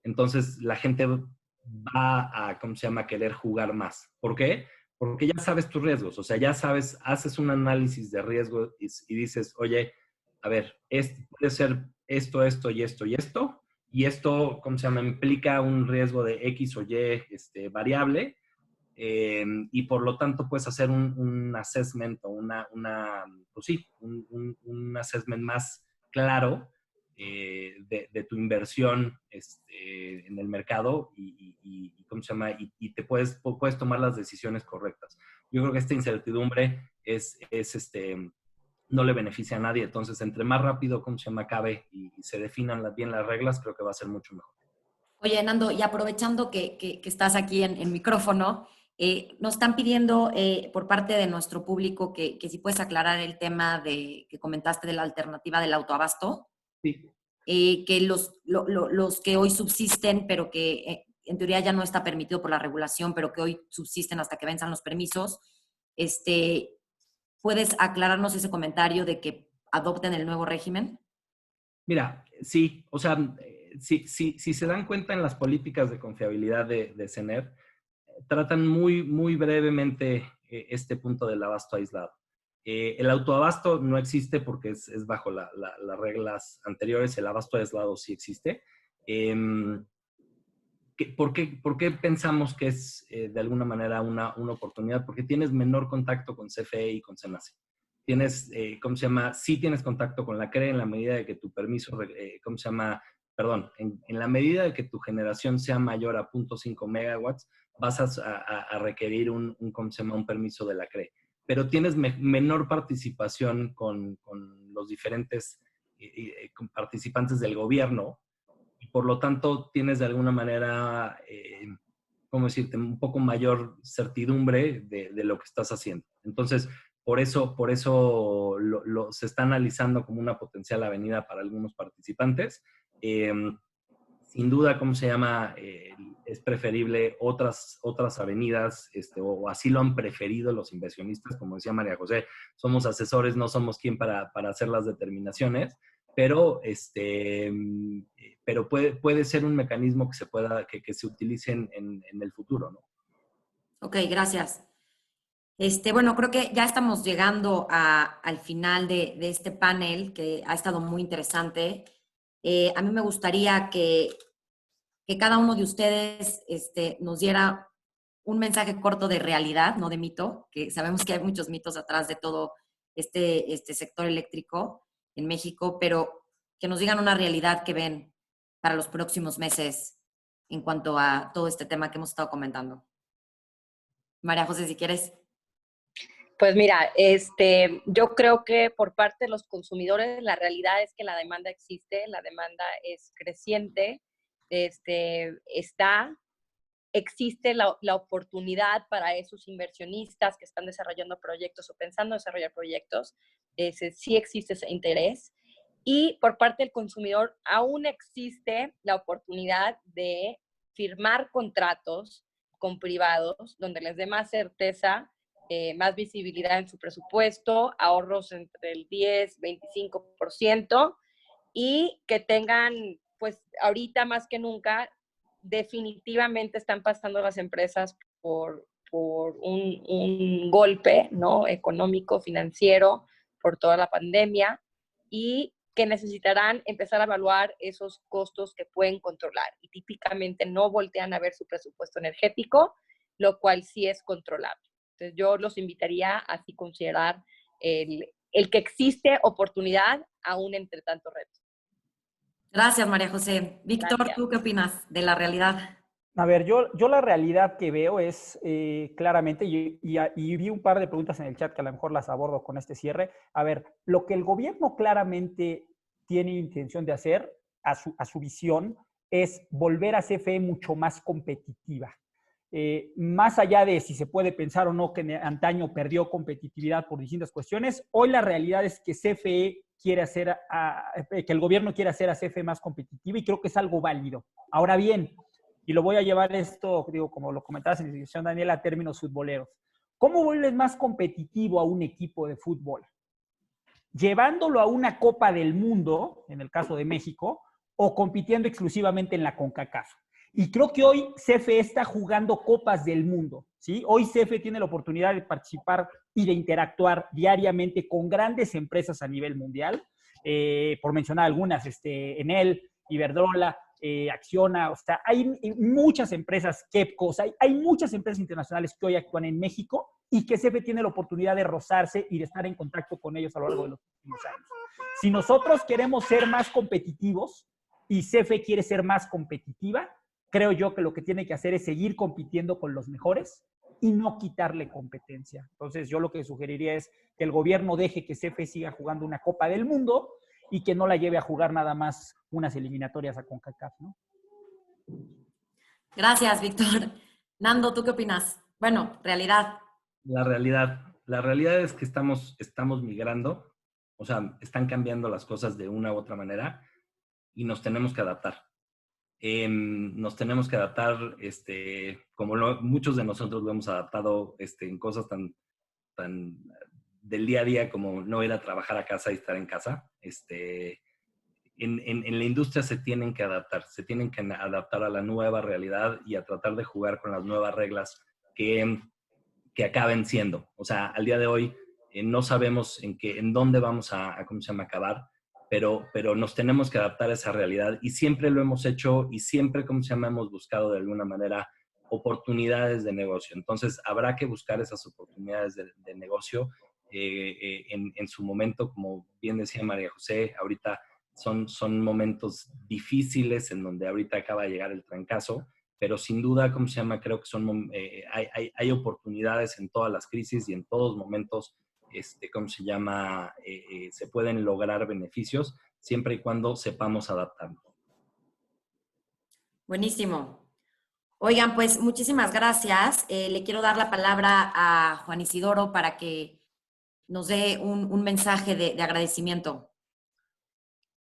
entonces la gente va a, ¿cómo se llama?, querer jugar más. ¿Por qué? Porque ya sabes tus riesgos, o sea, ya sabes, haces un análisis de riesgo y dices, oye, a ver, puede ser esto, esto y esto y esto, y esto, ¿cómo se llama?, implica un riesgo de X o Y variable, y por lo tanto puedes hacer un assessment o pues sí, un assessment más claro de tu inversión en el mercado y ¿cómo se llama? Y te puedes tomar las decisiones correctas. Yo creo que esta incertidumbre no le beneficia a nadie. Entonces, entre más rápido, ¿cómo se llama?, acabe y se definan bien las reglas, creo que va a ser mucho mejor. Oye, Nando, y aprovechando que estás aquí en micrófono, nos están pidiendo por parte de nuestro público que si puedes aclarar el tema que comentaste de la alternativa del autoabasto. Sí. Que los que hoy subsisten, pero que en teoría ya no está permitido por la regulación, pero que hoy subsisten hasta que venzan los permisos, ¿puedes aclararnos ese comentario de que adopten el nuevo régimen? Mira, sí, o sea, si se dan cuenta en las políticas de confiabilidad de CENER, tratan muy, muy brevemente este punto del abasto aislado. El autoabasto no existe porque es bajo las reglas anteriores. El abasto aislado sí existe. ¿Por qué pensamos que es de alguna manera una oportunidad? Porque tienes menor contacto con CFE y con SENACE. Tienes, ¿cómo se llama? Sí tienes contacto con la CRE en la medida de que tu permiso, ¿cómo se llama? Perdón, en la medida de que tu generación sea mayor a 0.5 megawatts, vas a requerir ¿cómo se llama?, un permiso de la CRE. Pero tienes menor participación con los diferentes con participantes del gobierno, y por lo tanto tienes de alguna manera, ¿cómo decirte?, un poco mayor certidumbre de lo que estás haciendo. Entonces, por eso se está analizando como una potencial avenida para algunos participantes. Sin duda, ¿cómo se llama?, es preferible otras avenidas, o así lo han preferido los inversionistas. Como decía María José, somos asesores, no somos quien para hacer las determinaciones, pero puede ser un mecanismo que se utilice en el futuro, ¿no? Ok, gracias. Bueno, creo que ya estamos llegando al final de este panel, que ha estado muy interesante. A mí me gustaría que cada uno de ustedes nos diera un mensaje corto de realidad, no de mito, que sabemos que hay muchos mitos atrás de todo este sector eléctrico en México, pero que nos digan una realidad que ven para los próximos meses en cuanto a todo este tema que hemos estado comentando. María José, si quieres. Pues mira, yo creo que por parte de los consumidores la realidad es que la demanda existe, la demanda es creciente, existe la oportunidad para esos inversionistas que están desarrollando proyectos o pensando en desarrollar proyectos, sí existe ese interés. Y por parte del consumidor aún existe la oportunidad de firmar contratos con privados donde les dé más certeza, más visibilidad en su presupuesto, ahorros entre el 10-25% y que tengan, pues ahorita más que nunca, definitivamente están pasando las empresas por un golpe, ¿no? Económico, financiero, por toda la pandemia, y que necesitarán empezar a evaluar esos costos que pueden controlar. Y típicamente no voltean a ver su presupuesto energético, lo cual sí es controlable. Entonces yo los invitaría a así considerar el que existe oportunidad aún entre tanto retos. Gracias, María José. Víctor, Gracias. ¿tú qué opinas de la realidad? A ver, yo la realidad que veo es claramente, y vi un par de preguntas en el chat que a lo mejor las abordo con este cierre. A ver, lo que el gobierno claramente tiene intención de hacer, a su visión, es volver a CFE mucho más competitiva. Más allá de si se puede pensar o no que antaño perdió competitividad por distintas cuestiones, hoy la realidad es que CFE quiere hacer, que el gobierno quiere hacer a CFE más competitiva y creo que es algo válido. Ahora bien, y lo voy a llevar esto, digo, como lo comentabas en la discusión, Daniel, a términos futboleros. ¿Cómo vuelves más competitivo a un equipo de fútbol? ¿Llevándolo a una Copa del Mundo, en el caso de México, o compitiendo exclusivamente en la CONCACAF? Y creo que hoy CFE está jugando Copas del Mundo, ¿sí? Hoy CFE tiene la oportunidad de participar y de interactuar diariamente con grandes empresas a nivel mundial, por mencionar algunas, Enel, Iberdrola, Acciona, o sea, hay muchas empresas, Kepco, hay muchas empresas internacionales que hoy actúan en México y que CFE tiene la oportunidad de rozarse y de estar en contacto con ellos a lo largo de los últimos años. Si nosotros queremos ser más competitivos y CFE quiere ser más competitiva, creo yo que lo que tiene que hacer es seguir compitiendo con los mejores y no quitarle competencia. Entonces, yo lo que sugeriría es que el gobierno deje que CFE siga jugando una Copa del Mundo y que no la lleve a jugar nada más unas eliminatorias a CONCACAF, ¿no? Gracias, Víctor. Nando, ¿tú qué opinas? Bueno, realidad. La realidad es que estamos migrando, o sea, están cambiando las cosas de una u otra manera y nos tenemos que adaptar. Nos tenemos que adaptar, como muchos de nosotros lo hemos adaptado en cosas tan del día a día como no ir a trabajar a casa y estar en casa. En la industria se tienen que adaptar a la nueva realidad y a tratar de jugar con las nuevas reglas que acaben siendo. O sea, al día de hoy no sabemos en dónde vamos a ¿cómo se llama?, acabar, pero nos tenemos que adaptar a esa realidad y siempre lo hemos hecho y siempre, ¿cómo se llama?, hemos buscado de alguna manera oportunidades de negocio. Entonces, habrá que buscar esas oportunidades de negocio en su momento, como bien decía María José, ahorita son momentos difíciles en donde ahorita acaba de llegar el trancazo, pero sin duda, ¿cómo se llama?, creo que hay oportunidades en todas las crisis y en todos momentos, ¿cómo se llama?, se pueden lograr beneficios siempre y cuando sepamos adaptarnos. Buenísimo. Oigan, pues muchísimas gracias. Le quiero dar la palabra a Juan Isidoro para que nos dé un mensaje de agradecimiento.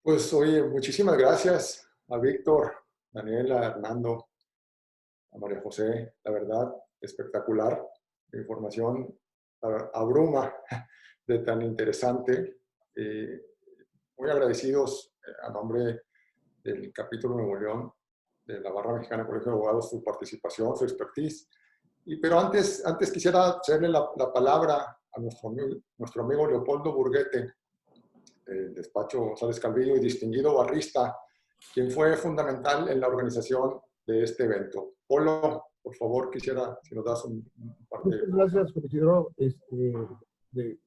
Pues oye, muchísimas gracias a Víctor, Daniela, Hernando, a María José. La verdad, espectacular. La información abruma de tan interesante. Muy agradecidos a nombre del capítulo Nuevo León de la Barra Mexicana del Colegio de Abogados, su participación, su expertise. Pero antes quisiera cederle la palabra a nuestro amigo Leopoldo Burguete, del despacho González Calvillo y distinguido barrista, quien fue fundamental en la organización de este evento. Polo, por favor, quisiera, si nos das un par de... Muchas gracias, Juan Isidoro.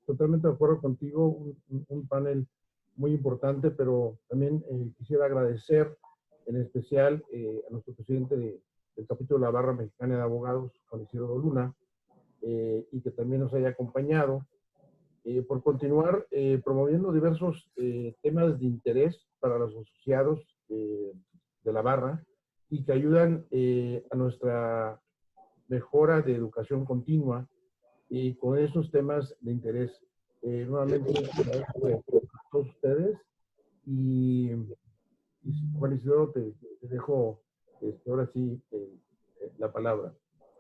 Totalmente de acuerdo contigo, un panel muy importante, pero también quisiera agradecer en especial a nuestro presidente del capítulo de la Barra Mexicana de Abogados, Juan Isidoro Luna, y que también nos haya acompañado, por continuar promoviendo diversos temas de interés para los asociados de la Barra y que ayudan a nuestra mejora de educación continua y con esos temas de interés. Nuevamente, agradezco a todos ustedes Y Juan Isidoro, te dejo ahora sí la palabra.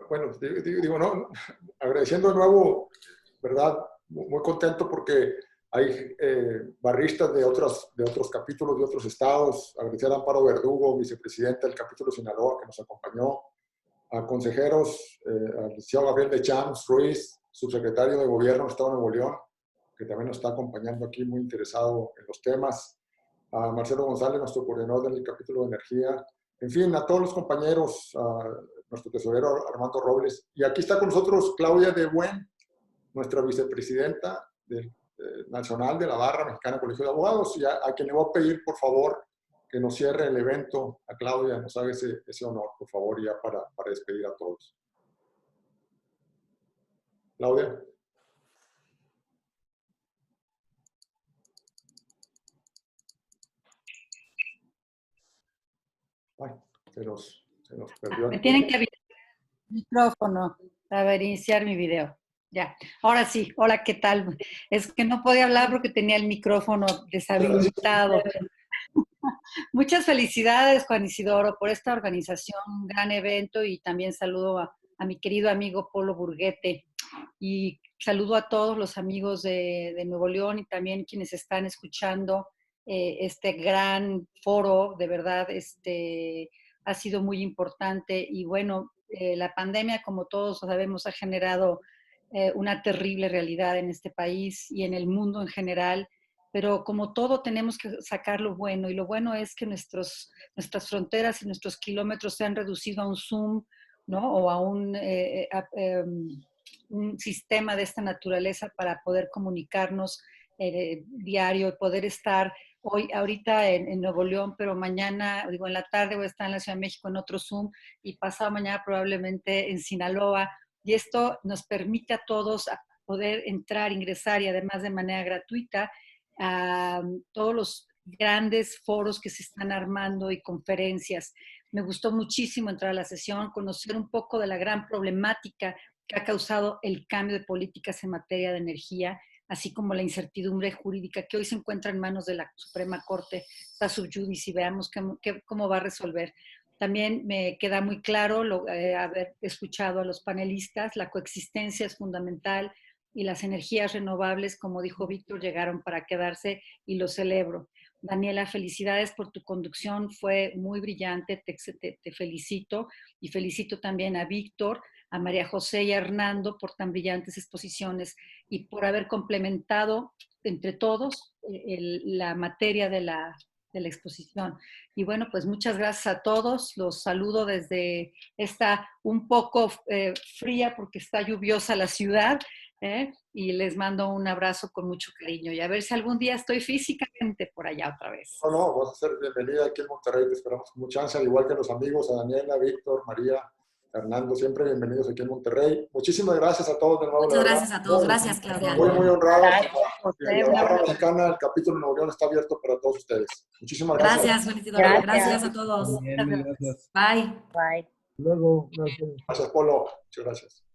Bueno, digo, no, agradeciendo de nuevo, ¿verdad? Muy contento porque hay barristas de otros capítulos de otros estados. Agradecer a Amparo Verdugo, vicepresidenta del capítulo Sinaloa, que nos acompañó, a consejeros, al licenciado Gabriel de Champs Ruiz, subsecretario de Gobierno del Estado de Nuevo León, que también nos está acompañando aquí, muy interesado en los temas, a Marcelo González, nuestro coordinador del capítulo de Energía, en fin, a todos los compañeros, a nuestro tesorero Armando Robles. Y aquí está con nosotros Claudia de Buen, nuestra vicepresidenta nacional de la Barra Mexicana Colegio de Abogados, y a quien le voy a pedir, por favor, que nos cierre el evento. A Claudia nos haga ese honor, por favor, ya para despedir a todos. Claudia. Ay, se nos perdió. Me tienen que abrir el micrófono para iniciar mi video. Ya, ahora sí. Hola, ¿qué tal? Es que no podía hablar porque tenía el micrófono deshabilitado. Muchas felicidades, Juan Isidoro, por esta organización, un gran evento, y también saludo a mi querido amigo Polo Burguete, y saludo a todos los amigos de Nuevo León y también quienes están escuchando este gran foro. De verdad, ha sido muy importante. Y bueno, la pandemia, como todos sabemos, ha generado una terrible realidad en este país y en el mundo en general. Pero como todo, tenemos que sacar lo bueno, y lo bueno es que nuestras fronteras y nuestros kilómetros se han reducido a un Zoom, ¿no? O a un sistema de esta naturaleza para poder comunicarnos diario y poder estar ahorita en Nuevo León, pero mañana, digo, en la tarde voy a estar en la Ciudad de México en otro Zoom, y pasado mañana probablemente en Sinaloa. Y esto nos permite a todos a poder entrar, ingresar, y además de manera gratuita, a todos los grandes foros que se están armando y conferencias. Me gustó muchísimo entrar a la sesión, conocer un poco de la gran problemática que ha causado el cambio de políticas en materia de energía, así como la incertidumbre jurídica que hoy se encuentra en manos de la Suprema Corte, está sub judice, y veamos cómo va a resolver. También me queda muy claro haber escuchado a los panelistas. La coexistencia es fundamental, y las energías renovables, como dijo Víctor, llegaron para quedarse, y lo celebro. Daniela, felicidades por tu conducción, fue muy brillante, te felicito, y felicito también a Víctor, a María José y a Hernando por tan brillantes exposiciones y por haber complementado entre todos la materia de la exposición. Y bueno, pues muchas gracias a todos, los saludo desde esta un poco fría, porque está lluviosa la ciudad, y les mando un abrazo con mucho cariño, y a ver si algún día estoy físicamente por allá otra vez. No, vas a ser bienvenida aquí en Monterrey, te esperamos con mucha ansia, al igual que los amigos, a Daniela, Víctor, María, Hernando, siempre bienvenidos aquí en Monterrey. Muchísimas gracias a todos de nuevo. Muchas gracias a todos. Gracias, Claudia. Muy honrado. La Barra Mexicana, el capítulo Nuevo León está abierto para todos ustedes. Muchísimas gracias. Gracias, Juan Isidoro. Gracias a todos. Bien, gracias. Bye. Bye. Luego, gracias. Gracias, Polo. Muchas gracias.